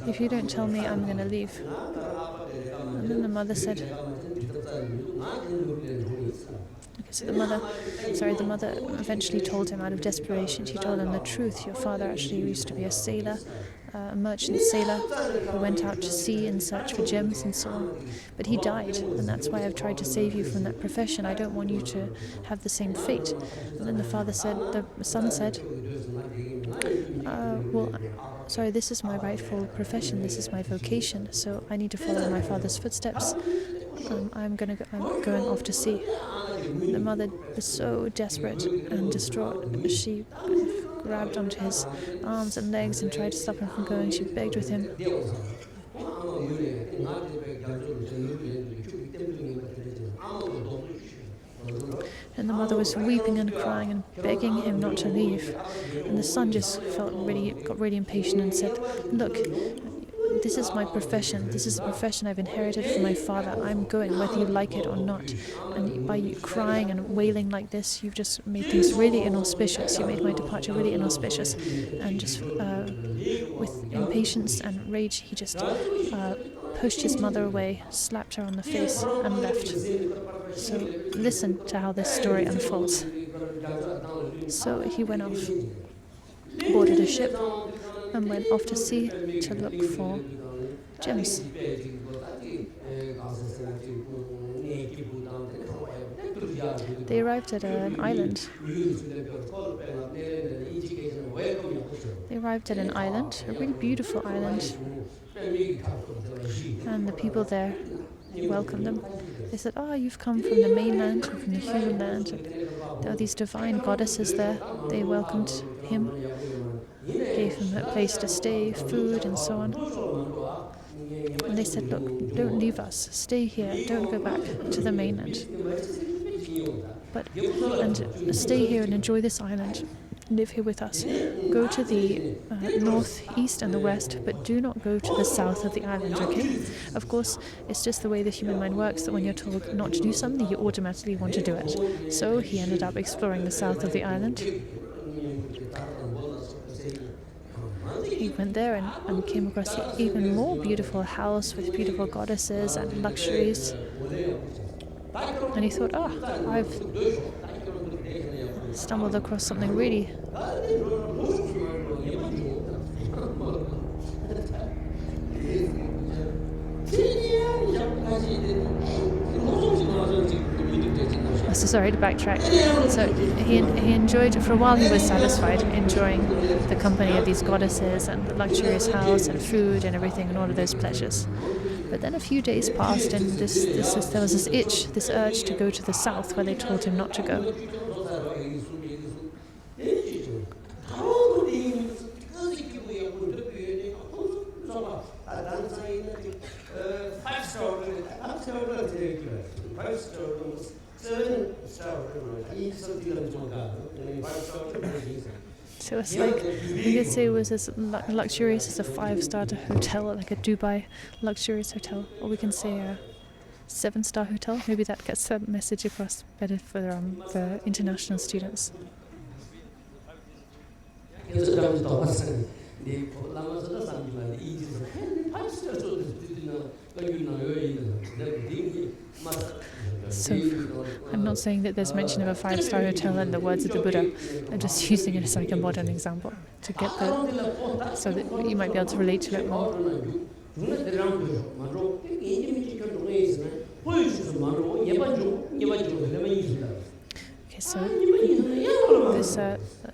if you don't tell me, I'm going to leave. And then the mother said, so the mother eventually told him out of desperation. She told him the truth. Your father actually used to be a sailor, a merchant sailor who went out to sea in search for gems and so on. But he died, and that's why I've tried to save you from that profession. I don't want you to have the same fate. And then the son said, this is my rightful profession. This is my vocation. So I need to follow my father's footsteps. I'm going off to sea. The mother was so desperate and distraught. She grabbed onto his arms and legs and tried to stop him from going. She begged with him. And the mother was weeping and crying and begging him not to leave. And the son just got really impatient and said, look, this is my profession. This is the profession I've inherited from my father. I'm going whether you like it or not. And by you crying and wailing like this, you've just made things really inauspicious. You made my departure really inauspicious. And just with impatience and rage, he just pushed his mother away, slapped her on the face, and left. So listen to how this story unfolds. So he went off, boarded a ship, and went off to sea to look for gems. They arrived at an island. A really beautiful island. And the people there welcomed them. They said, you've come from the mainland, or from the human land. And there are these divine goddesses there. They welcomed him, gave him a place to stay, food, and so on. And they said, look, don't leave us. Stay here. Don't go back to the mainland. And stay here and enjoy this island. Live here with us. Go to the north, east, and the west, but do not go to the south of the island, okay? Of course, it's just the way the human mind works, that when you're told not to do something, you automatically want to do it. So he ended up exploring the south of the island. He went there and came across an even more beautiful house with beautiful goddesses and luxuries. And he thought, I've stumbled across something really sorry to backtrack. So he enjoyed, for a while he was satisfied, enjoying the company of these goddesses and the luxurious house and food and everything and all of those pleasures. But then a few days passed, and there was this urge to go to the south, where they told him not to go. So it's like, you could say it was as luxurious as a 5-star hotel, like a Dubai luxurious hotel, or we can say a 7-star hotel. Maybe that gets the message across better for international students. So I'm not saying that there's mention of a 5-star hotel in the words of the Buddha. I'm just using it as like a modern example to get so that you might be able to relate to it more. Okay, so this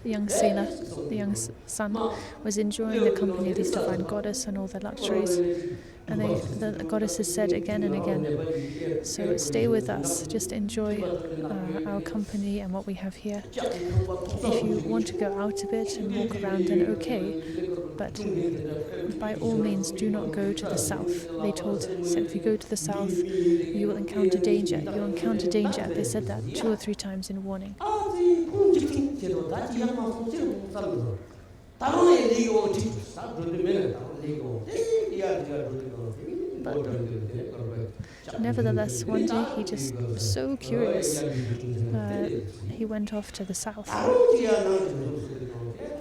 young sailor, the young son, was enjoying the company of these divine goddess and all their luxuries. And the goddesses said again and again, so stay with us, just enjoy our company and what we have here. If you want to go out a bit and walk around, then okay, but by all means do not go to the south. They said if you go to the south, you will encounter danger. You'll encounter danger. They said that 2 or 3 times in warning. But nevertheless, one day he just was so curious. He went off to the south.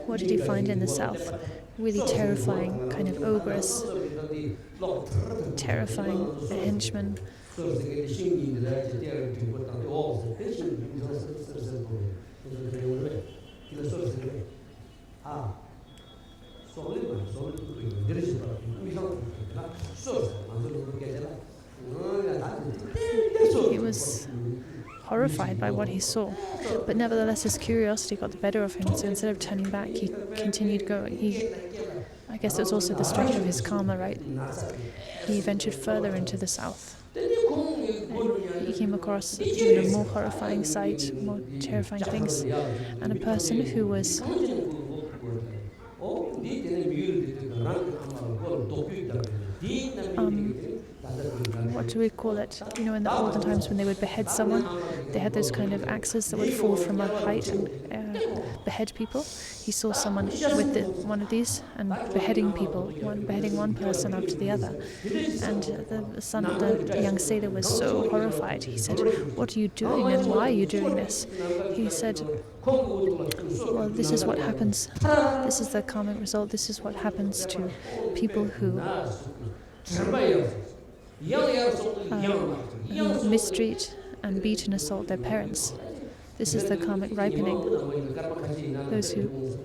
What did he find in the south? Really terrifying, kind of ogress, terrifying henchman. He was horrified by what he saw, but nevertheless his curiosity got the better of him, so instead of turning back he continued going. I guess it's also the strength of his karma, right? He ventured further into the south. He came across even a more horrifying sight, more terrifying things, and a person who was what do we call it? You know, in the olden times when they would behead someone, they had those kind of axes that would fall from a height and behead people. He saw someone with one of these and beheading people, beheading one person after the other. And the son of the young sailor was so horrified. He said, "What are you doing and why are you doing this?" He said, "Well, this is what happens. This is the karmic result. This is what happens to people who mistreat and beat and assault their parents. This is the karmic ripening. Those who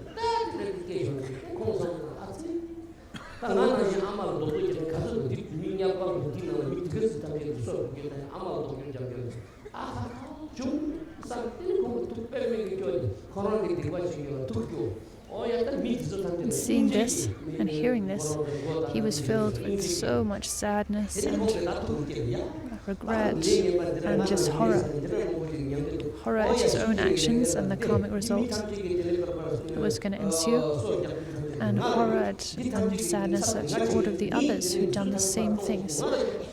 seeing this and hearing this, he was filled with so much sadness and regret and just horror. Horror at his own actions and the karmic result that was going to ensue, and horror at and sadness at all of the others who'd done the same things,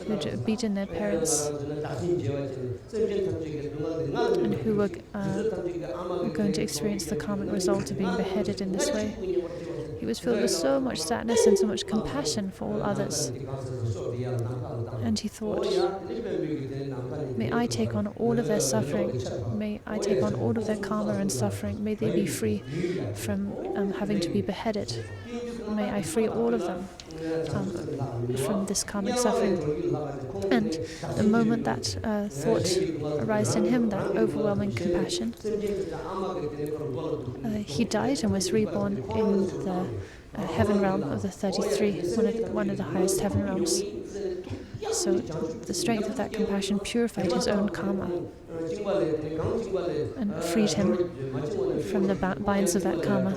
who'd beaten their parents, and who were going to experience the karmic result of being beheaded in this way. He was filled with so much sadness and so much compassion for all others. And he thought, may I take on all of their suffering, may I take on all of their karma and suffering, may they be free from having to be beheaded. May I free all of them from this karmic suffering. And the moment that thought arose in him, that overwhelming compassion, he died and was reborn in the heaven realm of the 33, one of the highest heaven realms. So the strength of that compassion purified his own karma and freed him from the binds of that karma.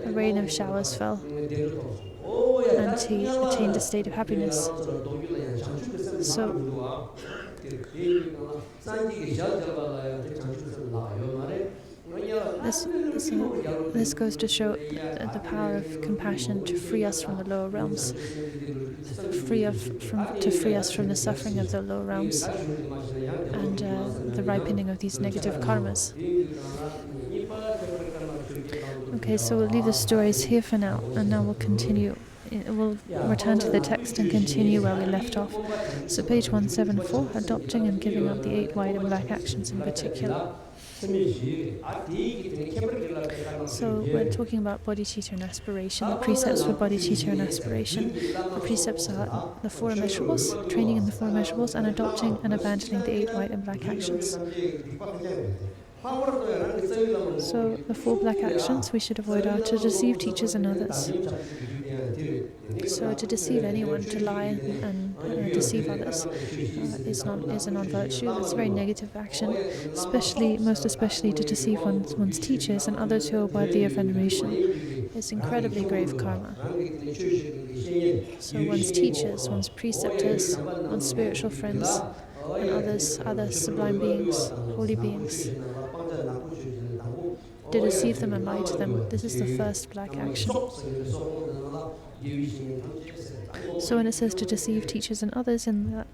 A rain of showers fell, and he attained a state of happiness. So this goes to show the power of compassion to free us from the lower realms, to free us from the suffering of the lower realms and the ripening of these negative karmas. Okay, so we'll leave the stories here for now, and now we'll continue. We'll return to the text and continue where we left off. So page 174, adopting and giving up the 8 white and black actions in particular. So we're talking about bodhicitta and aspiration, the precepts for bodhicitta and aspiration. The precepts are the 4 immeasurables, training in the 4 immeasurables, and adopting and abandoning the 8 white and black actions. So the 4 black actions we should avoid are to deceive teachers and others, So to deceive anyone, to lie and deceive others is a non-virtue. That's a very negative action, most especially to deceive one's teachers and others who are worthy of veneration. It's incredibly grave karma. So one's teachers, one's preceptors, one's spiritual friends, and other sublime beings, holy beings, to deceive them and lie to them. This is the first black action. So when it says to deceive teachers and others are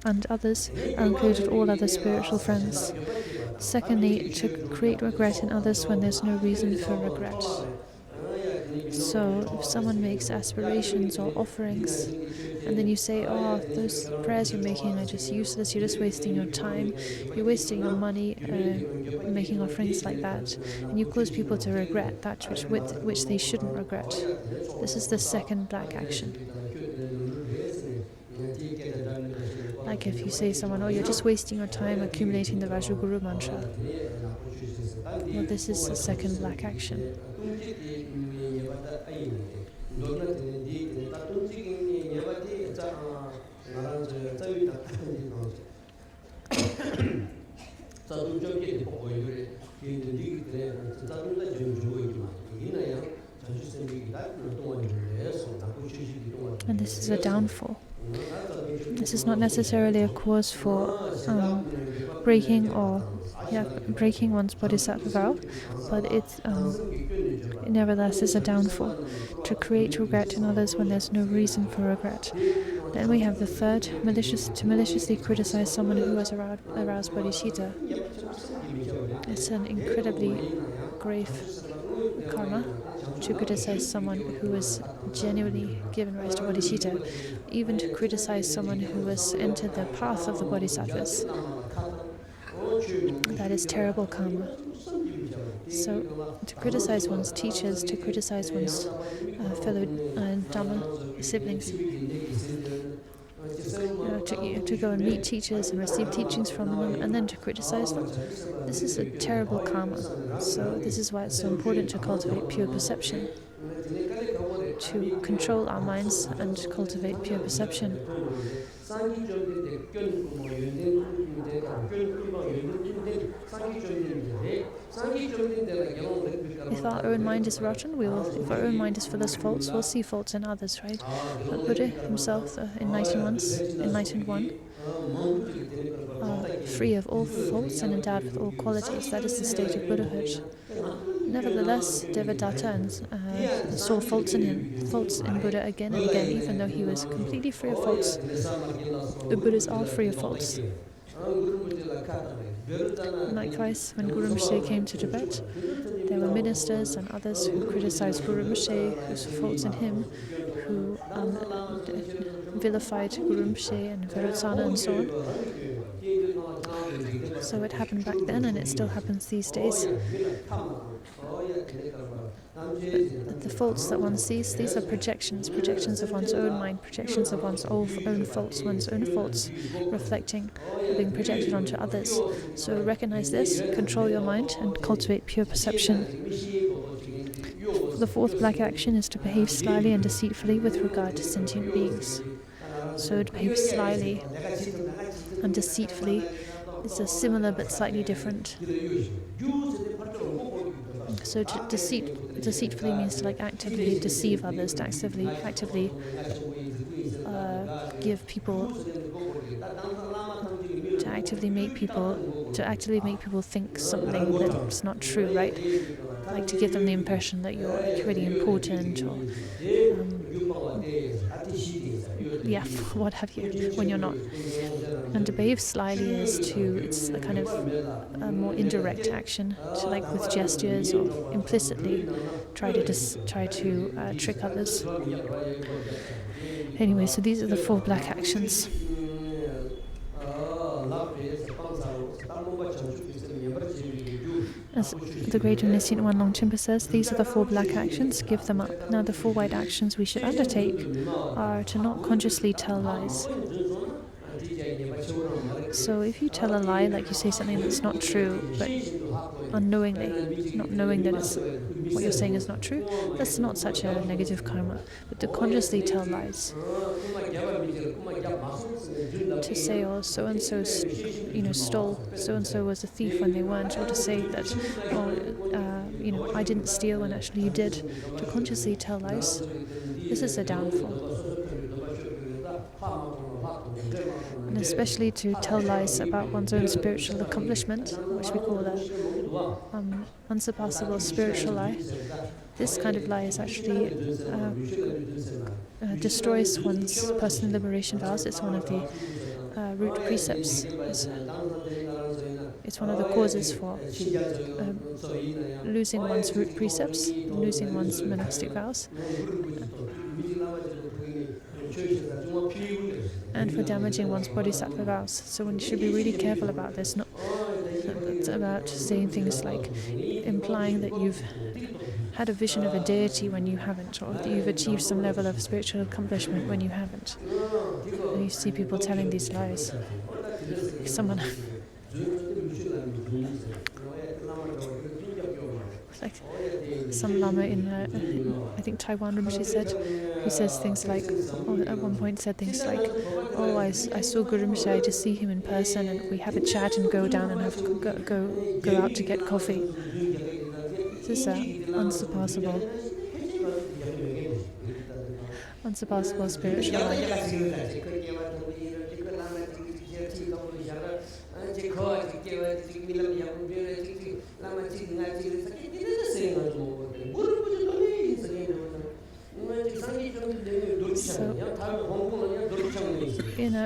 included all other spiritual friends. Secondly, to create regret in others when there's no reason for regret. So if someone makes aspirations or offerings, and then you say, oh, those prayers you're making are just useless, you're just wasting your time, you're wasting your money making offerings like that, and you cause people to regret that which they shouldn't regret. This is the second black action. Like if you say to someone, oh, you're just wasting your time accumulating the Rajaguru mantra. Well, this is the second black action. And this is a downfall. This is not necessarily a cause for breaking one's bodhisattva vow, but it nevertheless is a downfall, to create regret in others when there's no reason for regret. Then we have the third, to maliciously criticize someone who has aroused bodhicitta. It's an incredibly grave karma to criticize someone who has genuinely given rise to bodhicitta, even to criticize someone who has entered the path of the bodhisattvas. That is terrible karma. So to criticize one's teachers, to criticize one's fellow Dhamma siblings, to go and meet teachers and receive teachings from them, and then to criticize them, this is a terrible karma. So this is why it's so important to cultivate pure perception, to control our minds and cultivate pure perception. If our own mind is rotten, if our own mind is full of faults, we'll see faults in others, right? But Buddha himself, the enlightened one, free of all faults and endowed with all qualities. That is the state of Buddhahood. Nevertheless, Devadatta saw faults in Buddha again and again, even though he was completely free of faults. The Buddhas are free of faults. Likewise, when Guru Rinpoche came to Tibet, there were ministers and others who criticized Guru Rinpoche, who saw faults in him, who vilified Guru Rinpoche and Vairocana and so on. So it happened back then, and it still happens these days. But the faults that one sees, these are projections of one's own mind, projections of one's own faults reflecting or being projected onto others. So recognize this, control your mind, and cultivate pure perception. The fourth black action is to behave slyly and deceitfully with regard to sentient beings. So to behave slyly and deceitfully is a similar but slightly different. So to deceitfully means to actively deceive others, to actively give people, to actively make people think something that's not true, right? Like to give them the impression that you're really important, or what have you, when you're not. And to behave slyly it's a kind of a more indirect action, to with gestures or implicitly try to trick others. Anyway, so these are the four black actions. As the great omniscient one Longchenpa says, these are the four black actions, give them up. Now the four white actions we should undertake are to not consciously tell lies. So if you tell a lie, like you say something that's not true, but unknowingly, not knowing that what you're saying is not true, that's not such a negative karma. But to consciously tell lies, to say, oh, so-and-so stole, so-and-so was a thief when they weren't, or to say that, I didn't steal when actually you did, to consciously tell lies, this is a downfall. And especially to tell lies about one's own spiritual accomplishment, which we call the unsurpassable spiritual lie. This kind of lie is actually destroys one's personal liberation vows. It's one of the root precepts. It's one of the causes for losing one's root precepts, losing one's monastic vows, and for damaging one's bodhisattva vows. So one should be really careful about this. It's about saying things like implying that you've had a vision of a deity when you haven't, or that you've achieved some level of spiritual accomplishment when you haven't. And you see people telling these lies. Someone like some lama in I think Taiwan, Rinpoche said, who says things like, at one point said things like, oh, I saw Guru Rinpoche, I just see him in person and we have a chat and go down and go out to get coffee. This is unsurpassable spiritual life. So,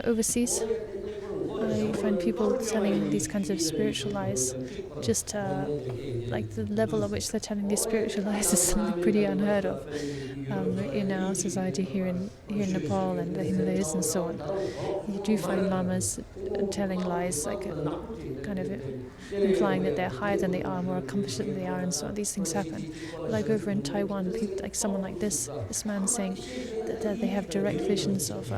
overseas, I find people telling these kinds of spiritual lies, just like the level at which they're telling these spiritual lies is something pretty unheard of in our society here in Nepal and the Himalayas and so on. You do find lamas telling lies, like kind of implying that they're higher than they are, more accomplished than they are, and so on. These things happen. But like over in Taiwan, people, like someone like this man saying that they have direct visions of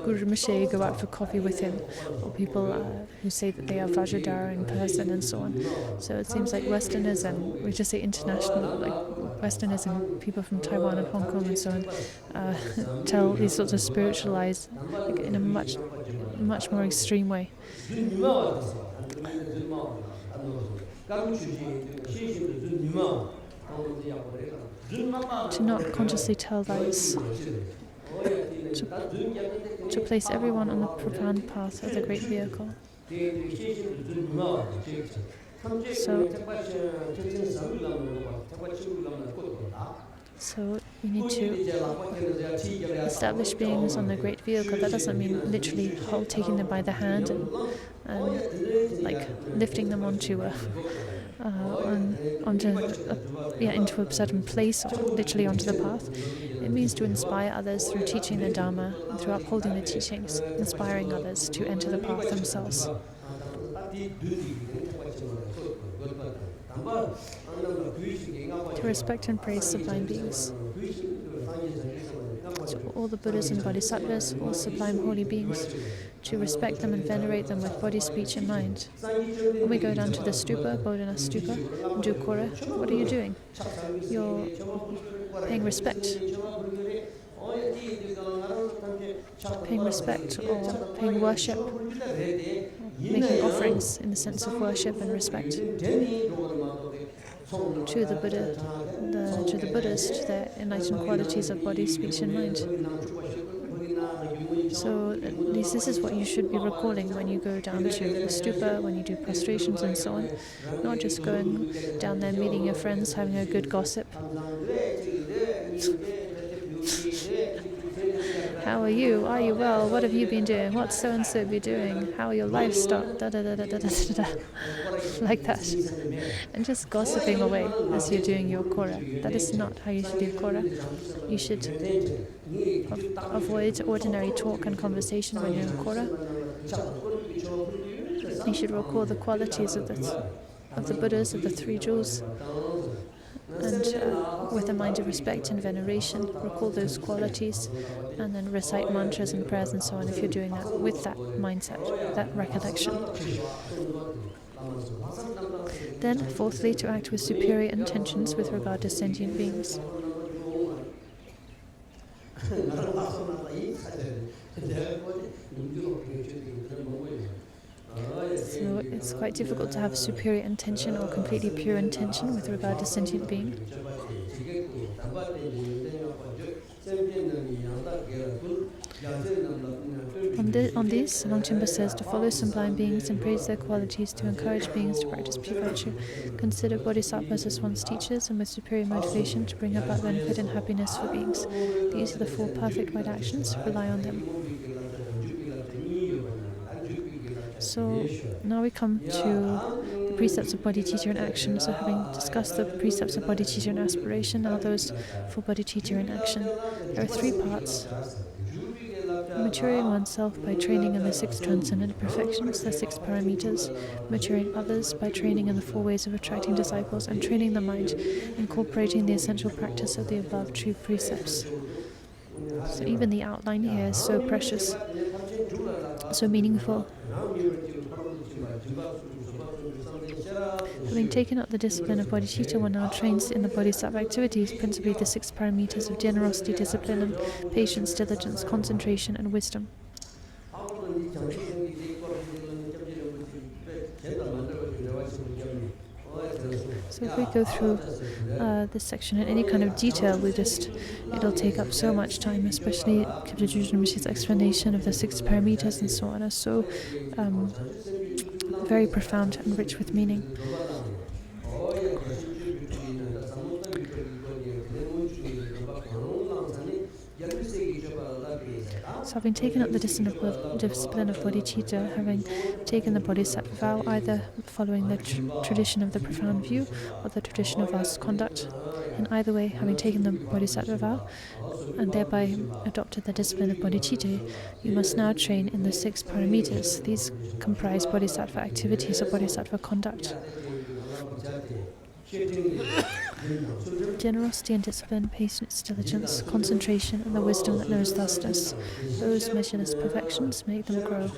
Guru Rinpoche, go out for coffee with him, or people who say that they are Vajradhara in person and so on. So it seems like Westerners, and we just say international, like Westerners and people from Taiwan and Hong Kong and so on, tell these sorts of spiritual lies like, in a much more extreme way. To not consciously tell lies. To place everyone on the profound path of the great vehicle. So we need to establish beings on the great vehicle. That doesn't mean literally taking them by the hand and like lifting them into a certain place, or literally onto the path. It means to inspire others through teaching the Dharma, through upholding the teachings, inspiring others to enter the path themselves. To respect and praise sublime beings. To all the Buddhas and Bodhisattvas, all sublime holy beings, to respect them and venerate them with body, speech and mind. When we go down to the stupa, Bodhana stupa, and do kora, what are you doing? You're paying respect. Paying respect or paying worship, making offerings in the sense of worship and respect to the Buddha, to the Buddhas, to their enlightened qualities of body, speech and mind. So at least this is what you should be recalling when you go down to the stupa, when you do prostrations and so on. Not just going down there, meeting your friends, having a good gossip. How are you? Are you well? What have you been doing? What's so-and-so be doing? How are your livestock? Like that. And just gossiping away as you're doing your kora. That is not how you should do kora. You should avoid ordinary talk and conversation when you're in kora. You should recall the qualities of the Buddhas, of the three jewels. And with a mind of respect and veneration, recall those qualities, and then recite mantras and prayers and so on if you're doing that with that mindset, that recollection. Then, fourthly, to act with superior intentions with regard to sentient beings. So it's quite difficult to have superior intention or completely pure intention with regard to sentient being. On these, Longchenpa says to follow sublime beings and praise their qualities, to encourage beings to practice pure virtue, consider bodhisattvas as one's teachers, and with superior motivation to bring about benefit and happiness for beings. These are the four perfect right actions. Rely on them. So now we come to the precepts of bodhicitta in action. So having discussed the precepts of bodhicitta in aspiration, now those for bodhicitta in action. There are three parts. Maturing oneself by training in the six transcendent perfections, the six paramitas, maturing others by training in the four ways of attracting disciples, and training the mind, incorporating the essential practice of the above true precepts. So even the outline here is so precious, so meaningful. Having taken up the discipline of bodhicitta, one now trains in the bodhisattva activities, principally the six paramitas of generosity, discipline, and patience, diligence, concentration, and wisdom. So if we go through this section in any kind of detail, it'll take up so much time, especially Kyabje Drujten Rinpoche's explanation of the six paramitas and so on are so very profound and rich with meaning. So having taken up the discipline of bodhicitta, having taken the bodhisattva vow, either following the tradition of the profound view or the tradition of vast conduct, in either way, having taken the bodhisattva vow and thereby adopted the discipline of bodhicitta, you must now train in the six paramitas. These comprise bodhisattva activities or bodhisattva conduct. Generosity and discipline, patience, diligence, concentration, and the wisdom that knows thusness. Those measureless perfections make them grow,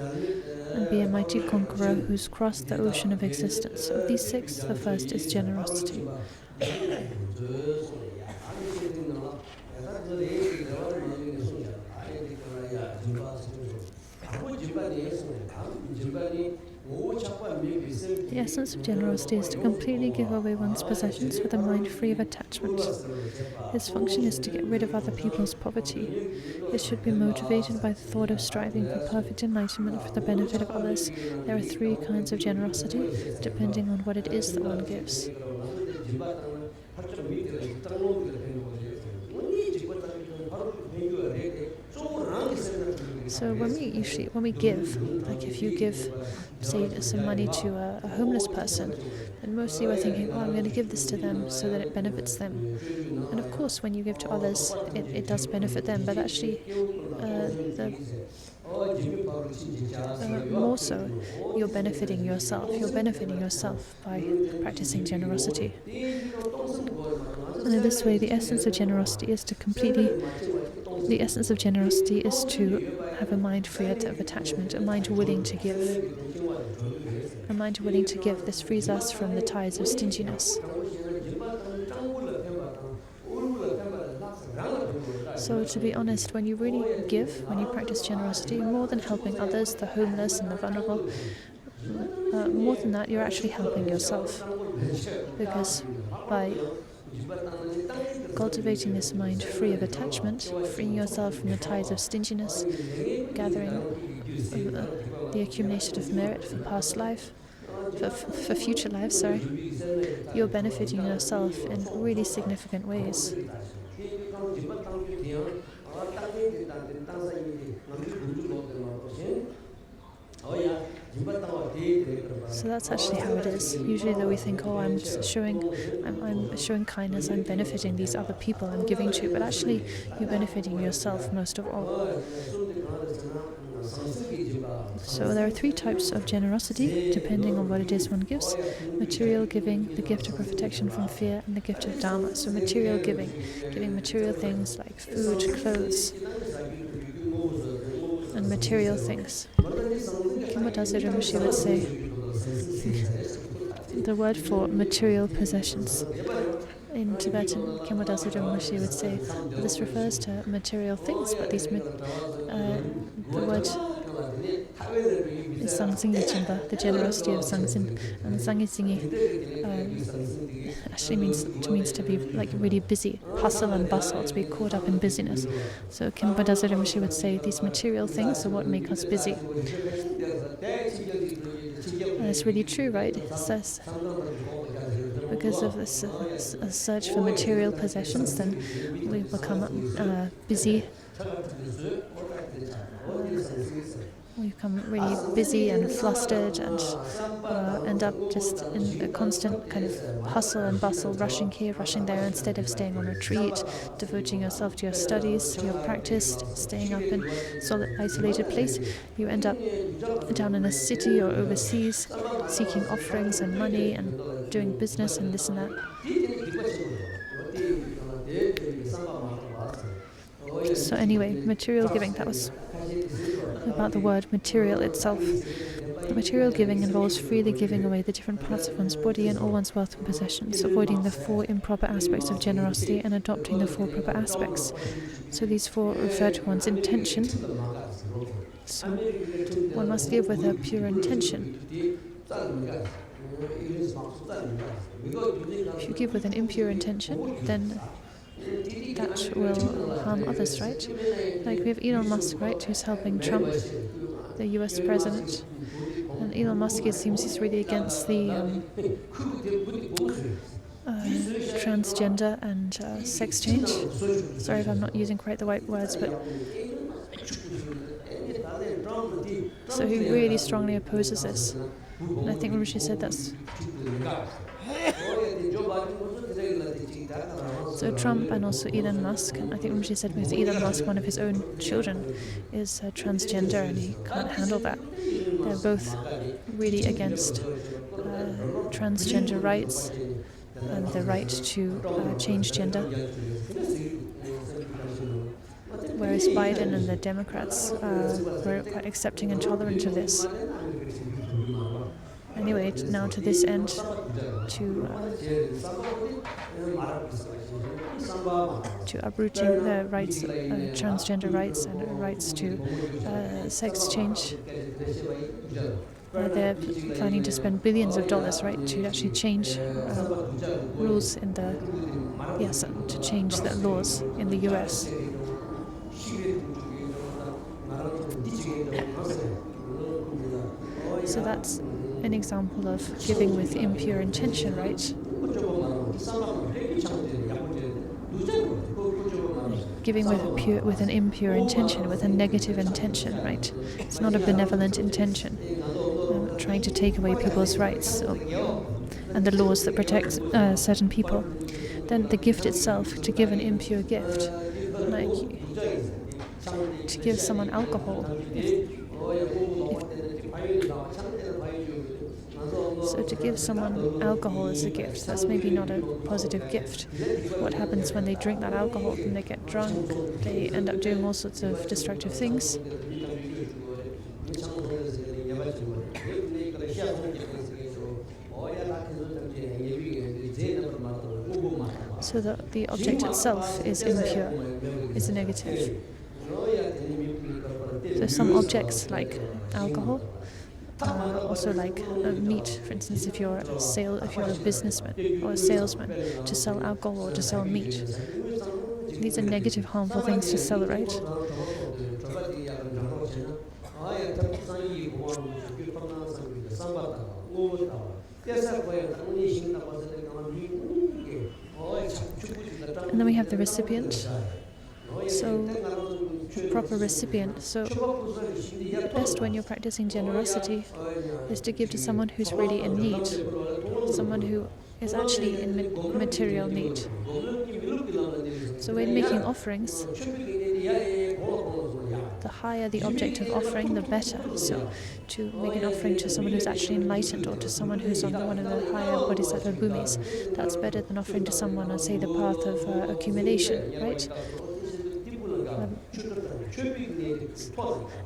and be a mighty conqueror who's crossed the ocean of existence. Of these six, the first is generosity. The essence of generosity is to completely give away one's possessions with a mind free of attachment. Its function is to get rid of other people's poverty. It should be motivated by the thought of striving for perfect enlightenment for the benefit of others. There are three kinds of generosity, depending on what it is that one gives. So when we give, like if you give, say, some money to a homeless person, then mostly we're thinking, oh, I'm going to give this to them so that it benefits them. And of course, when you give to others, it does benefit them, but actually, more so, you're benefiting yourself. You're benefiting yourself by practicing generosity. And in this way, the essence of generosity is to have a mind free of attachment, a mind willing to give. A mind willing to give. This frees us from the ties of stinginess. So to be honest, when you really give, when you practice generosity, more than helping others, the homeless and the vulnerable, more than that, you're actually helping yourself. Because by cultivating this mind free of attachment, freeing yourself from the ties of stinginess, gathering the accumulation of merit for past life, for future life, you're benefiting yourself in really significant ways. So that's actually how it is. Usually though we think, oh, I'm showing kindness, I'm benefiting these other people I'm giving to, but actually you're benefiting yourself most of all. So there are three types of generosity, depending on what it is one gives. Material giving, the gift of protection from fear, and the gift of Dharma. So material giving material things like food, clothes, and material things. Kimbo Taze Rinpoche would say, the word for material possessions. In Tibetan, Kemodasudumushi would say this refers to material things, but the word is Sangsingi Chimba, the generosity of Sangsin, and Sangisingi actually means to be like really busy, hustle and bustle, to be caught up in busyness. So Kemodasudumushi would say these material things are what make us busy. And it's really true, right? It says because of this search for material possessions, then we become busy. We become really busy and flustered and end up just in a constant kind of hustle and bustle, rushing here, rushing there, instead of staying on retreat, devoting yourself to your studies, to your practice, staying up in isolated place. You end up down in a city or overseas, seeking offerings and money and doing business and this and that. So anyway, material giving, that was about the word material itself. Material giving involves freely giving away the different parts of one's body and all one's wealth and possessions, avoiding the 4 improper aspects of generosity and adopting the 4 proper aspects. So these 4 refer to one's intention. So one must give with a pure intention. If you give with an impure intention, then that will harm others, right? Like we have Elon Musk, right, who's helping Trump, the US president. And Elon Musk, it seems he's really against the transgender and sex change. Sorry if I'm not using quite the right words, but so he really strongly opposes this. And I think Rishi said that's... So Trump and also Elon Musk, and I think Rishi said with Elon Musk, one of his own children is transgender and he can't handle that. They're both really against transgender rights and the right to change gender. Whereas Biden and the Democrats were quite accepting and tolerant of this. Anyway, now to this end, to uprooting the rights, transgender rights and rights to sex change. They're planning to spend billions of dollars, right, to actually change rules in the, to change the laws in the US. So that's an example of giving with impure intention, right? Giving with an impure intention, with a negative intention, right? It's not a benevolent intention. Trying to take away people's rights and the laws that protect certain people. Then the gift itself, to give an impure gift, like to give someone alcohol. So to give someone alcohol as a gift, that's maybe not a positive gift. What happens when they drink that alcohol? Then they get drunk, they end up doing all sorts of destructive things. So the object itself is impure, is negative. So some objects like alcohol, also like meat, for instance, if you're a businessman or a salesman, to sell alcohol or to sell meat. These are negative, harmful things to sell, right? And then we have the recipient. So, proper recipient. So, best when you're practicing generosity is to give to someone who's really in need, someone who is actually in material need. So, when making offerings, the higher the object of offering, the better. So, to make an offering to someone who's actually enlightened or to someone who's on one of the higher bodhisattva bhumis, that's better than offering to someone on, say, the path of accumulation, right?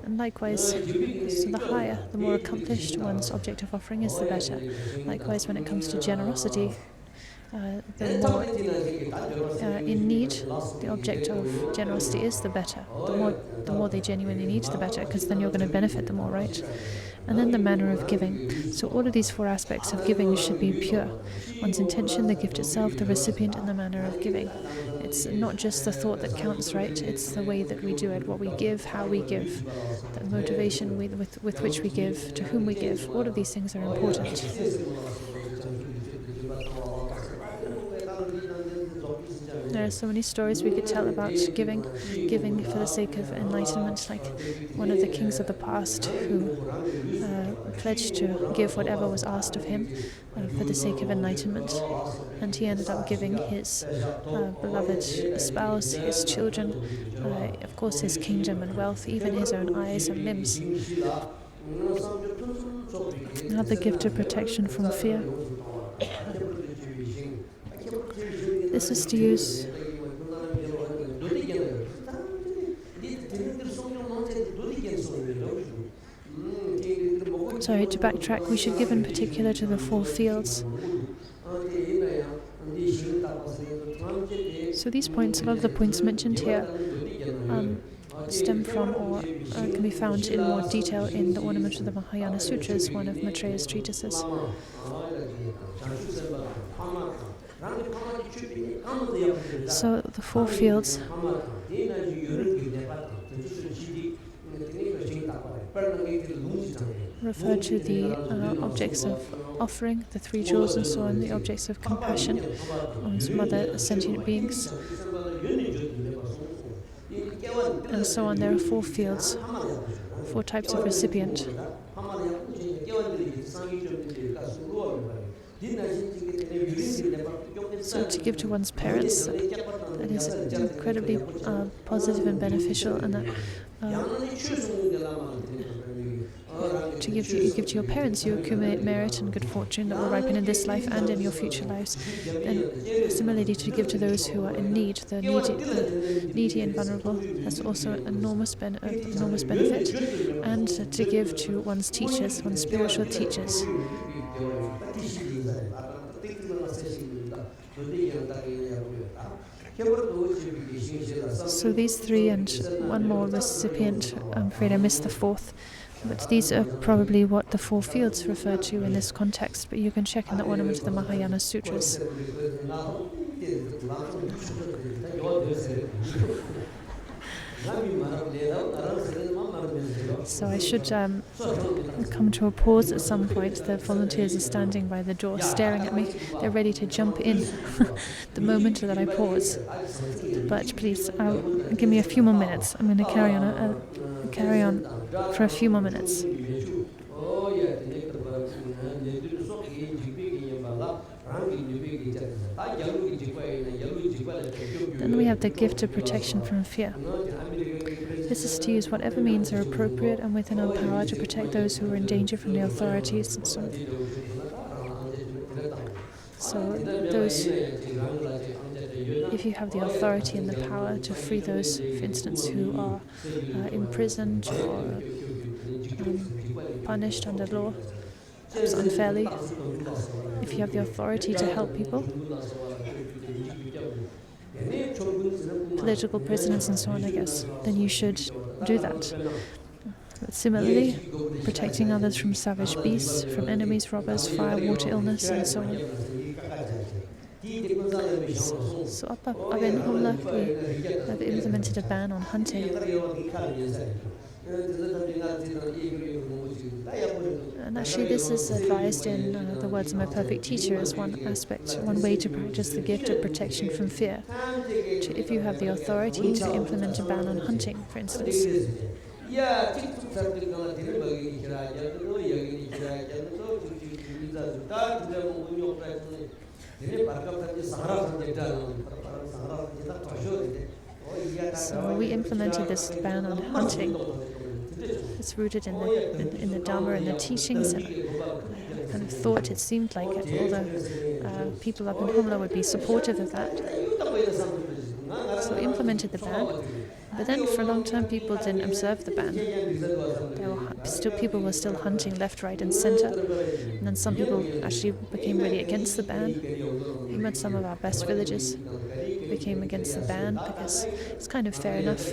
And likewise, so the higher, the more accomplished one's object of offering is, the better. Likewise, when it comes to generosity, the more in need the object of generosity is, the better. The more they genuinely need, the better, because then you're going to benefit them more, right? And then the manner of giving. So all of these four aspects of giving should be pure. One's intention, the gift itself, the recipient, and the manner of giving. It's not just the thought that counts, right? It's the way that we do it, what we give, how we give, the motivation with which we give, to whom we give. All of these things are important. There are so many stories we could tell about giving for the sake of enlightenment, like one of the kings of the past who pledged to give whatever was asked of him for the sake of enlightenment, and he ended up giving his beloved spouse, his children, of course his kingdom and wealth, even his own eyes and limbs. Now the gift of protection from fear. This is to use to backtrack, we should give in particular to the four fields. So these points, a lot of the points mentioned here, stem from or can be found in more detail in the Ornament of the Mahayana Sutras, one of Maitreya's treatises. So the four fields refer to the objects of offering, the three jewels and so on, the objects of compassion, one's mother, sentient beings, and so on. There are four fields, four types of recipient. So to give to one's parents, that is incredibly positive and beneficial, and that to give to your parents, you accumulate merit and good fortune that will ripen in this life and in your future lives. And similarly, to give to those who are in need, the needy and vulnerable, that's also an enormous benefit. And to give to one's teachers, one's spiritual teachers. So these three and one more recipient, I'm afraid I missed the fourth, but these are probably what the four fields refer to in this context, but you can check in the Ornament of the Mahayana Sutras. So I should come to a pause at some point. The volunteers are standing by the door staring at me. They're ready to jump in the moment that I pause. But please, give me a few more minutes. I'm going to carry on for a few more minutes. Then we have the gift of protection from fear. This is to use whatever means are appropriate and within our power to protect those who are in danger from the authorities and so on. So those, if you have the authority and the power to free those, for instance, who are imprisoned or punished under law, perhaps unfairly, if you have the authority to help people, political prisoners and so on, I guess, then you should do that. But similarly, protecting others from savage beasts, from enemies, robbers, fire, water, illness, and so on. So up in Homla, we have implemented a ban on hunting. And actually this is advised in the words of my perfect teacher as one aspect, one way to practice the gift of protection from fear. If you have the authority to implement a ban on hunting, for instance. So we implemented this ban on hunting. It's rooted in the Dharma and the teachings, and I kind of thought it seemed like all the people up in Homla would be supportive of that. So we implemented the ban, But then for a long time people didn't observe the ban. People were still hunting left, right and center. And then some people actually became really against the ban. Even some of our best villages became against the ban because it's kind of fair enough.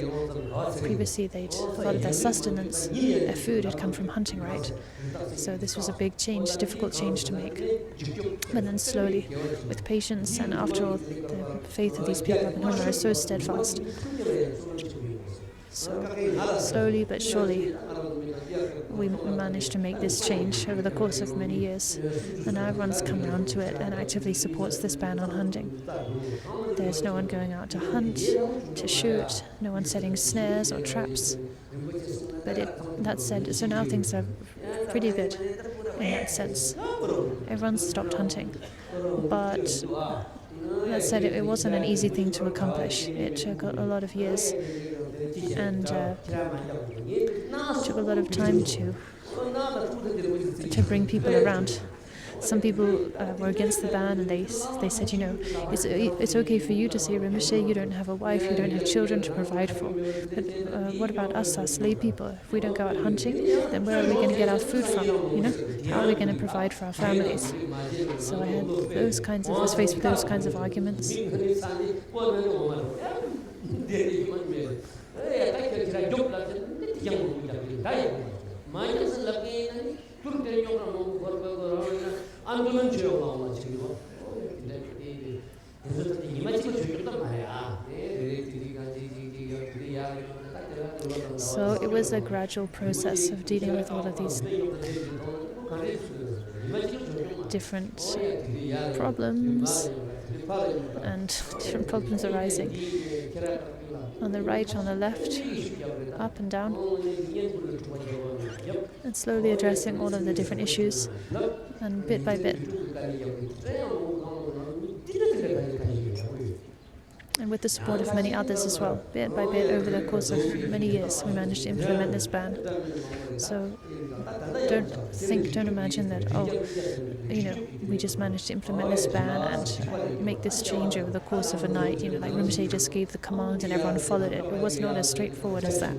Previously they'd a lot of their sustenance, their food had come from hunting, right? So this was a big change, difficult change to make. But then slowly, with patience, and after all, the faith of these people up in Ngondro is so steadfast. So slowly but surely, we managed to make this change over the course of many years. And now everyone's come round to it and actively supports this ban on hunting. There's no one going out to hunt, to shoot, no one setting snares or traps. But that said, so now things are pretty good in that sense. Everyone's stopped hunting. But that said, it wasn't an easy thing to accomplish. It took a lot of years and took a lot of time to bring people around. Some people were against the ban, and they said, it's okay for you to say Rinpoche, you don't have a wife, you don't have children to provide for. But what about us lay people? If we don't go out hunting, then where are we going to get our food from? How are we going to provide for our families? So I was faced with those kinds of arguments. So it was a gradual process of dealing with all of these different problems and different problems arising on the right, on the left, up and down, and slowly addressing all of the different issues, and bit by bit. And with the support of many others as well, bit by bit over the course of many years, we managed to implement this ban. So don't imagine that, we just managed to implement this ban and make this change over the course of a night, like Rinpoche just gave the command and everyone followed it. It was not as straightforward as that.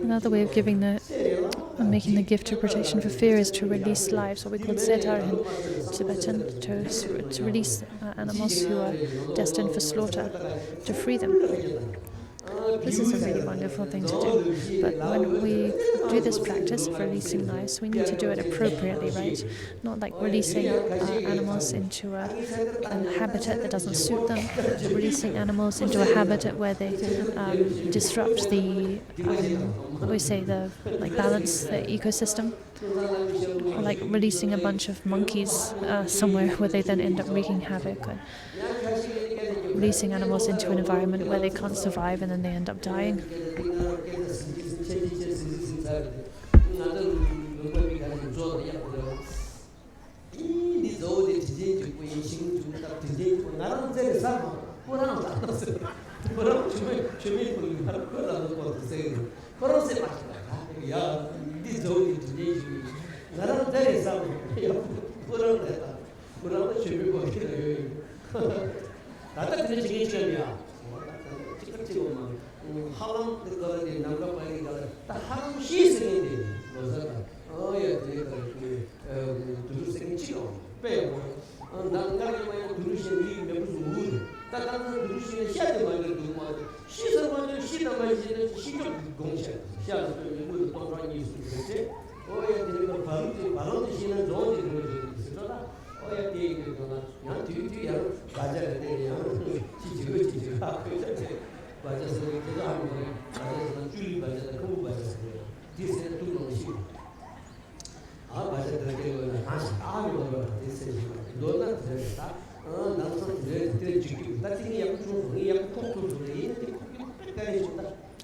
Another way of making the gift of protection for fear is to release lives, what we call setar in Tibetan, to release animals who are destined for slaughter, to free them. This is a really wonderful thing to do. But when we do this practice of releasing lives, we need to do it appropriately, right? Not like releasing animals into a habitat that doesn't suit them, releasing animals into a habitat where they disrupt the balance, the ecosystem. Or like releasing a bunch of monkeys somewhere where they then end up wreaking havoc. Or releasing animals into an environment where they can't survive and then they end up dying.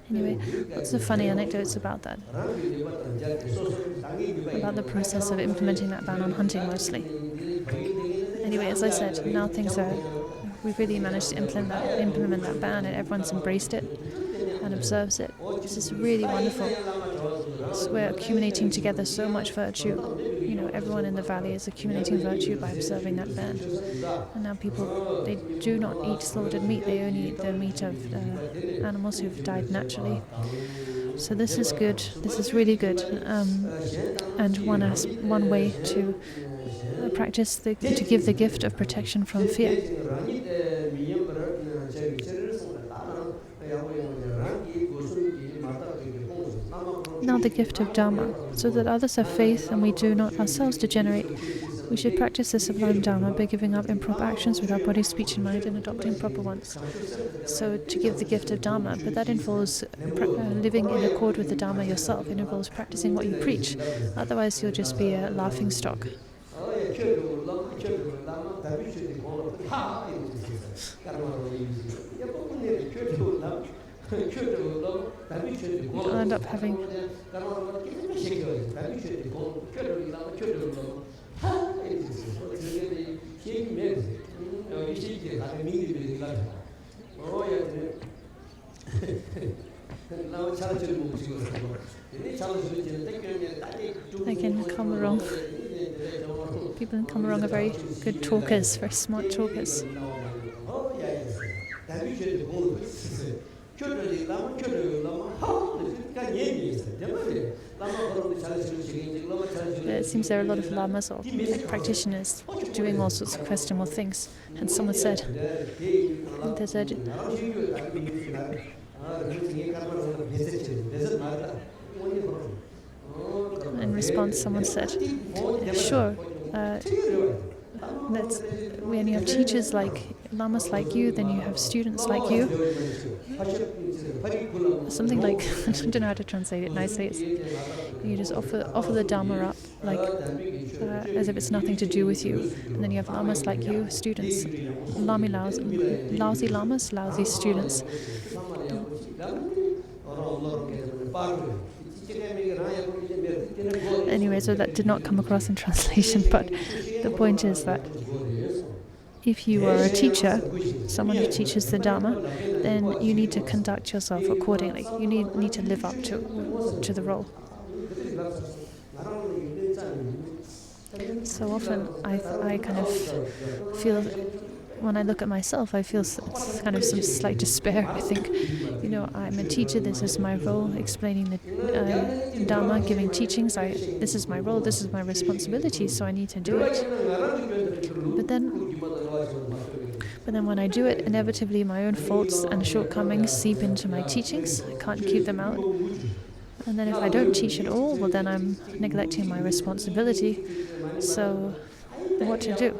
Anyway, say lots of funny anecdotes about that, about the process of implementing that ban on hunting mostly. Anyway, as I said, now we've really managed to implement that ban, and everyone's embraced it and observes it. This is really wonderful. So we're accumulating together so much virtue. Everyone in the valley is accumulating virtue by observing that ban. And now people, they do not eat slaughtered meat, they only eat the meat of animals who've died naturally. So this is good, this is really good. And one way to practice to give the gift of protection from fear. Now the gift of Dharma, so that others have faith and we do not ourselves degenerate. We should practice the sublime Dharma by giving up improper actions with our body, speech and mind and adopting proper ones. So to give the gift of Dharma, but that involves living in accord with the Dharma yourself. It involves practicing what you preach, otherwise you'll just be a laughing stock. You'll end up having again, Kamarong. People in Kamarong are very good talkers, very smart talkers. It seems there are a lot of lamas or practitioners doing all sorts of questionable things. And someone said, in response, someone said, sure, when you have teachers like lamas like you, then you have students like you. Something like, I don't know how to translate it nicely. You just offer the Dharma up, like as if it's nothing to do with you. And then you have lamas like you, students. Lousy lamas, lousy students. Anyway, so that did not come across in translation, but the point is that if you are a teacher, someone who teaches the Dharma, then you need to conduct yourself accordingly. You need to live up to the role. So often I kind of feel, when I look at myself, I feel kind of some slight despair. I think, I'm a teacher, this is my role, explaining the Dharma, giving teachings. This is my role, this is my responsibility, so I need to do it. But then when I do it, inevitably my own faults and shortcomings seep into my teachings. I can't keep them out. And then if I don't teach at all, well then I'm neglecting my responsibility. So what to do?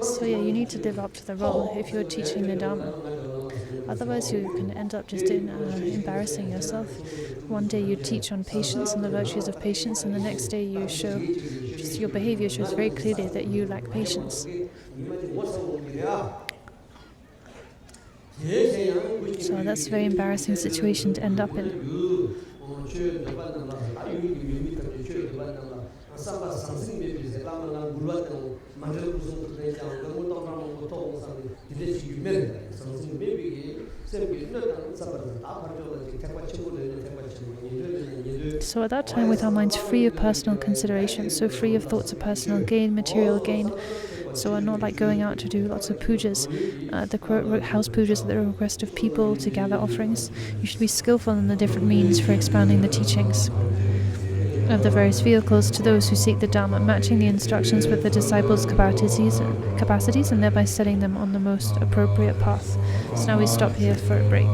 So yeah, you need to live up to the role if you're teaching the Dharma. Otherwise you can end up just embarrassing yourself. One day you teach on patience and the virtues of patience, and the next day you show, just your behavior shows very clearly that you lack patience. So that's a very embarrassing situation to end up in. So at that time, with our minds free of personal considerations, so free of thoughts of personal gain, material gain, So are not like going out to do lots of pujas, house pujas at the request of people to gather offerings. You should be skillful in the different means for expounding the teachings of the various vehicles to those who seek the Dhamma, matching the instructions with the disciples' capacities and thereby setting them on the most appropriate path. So now we stop here for a break.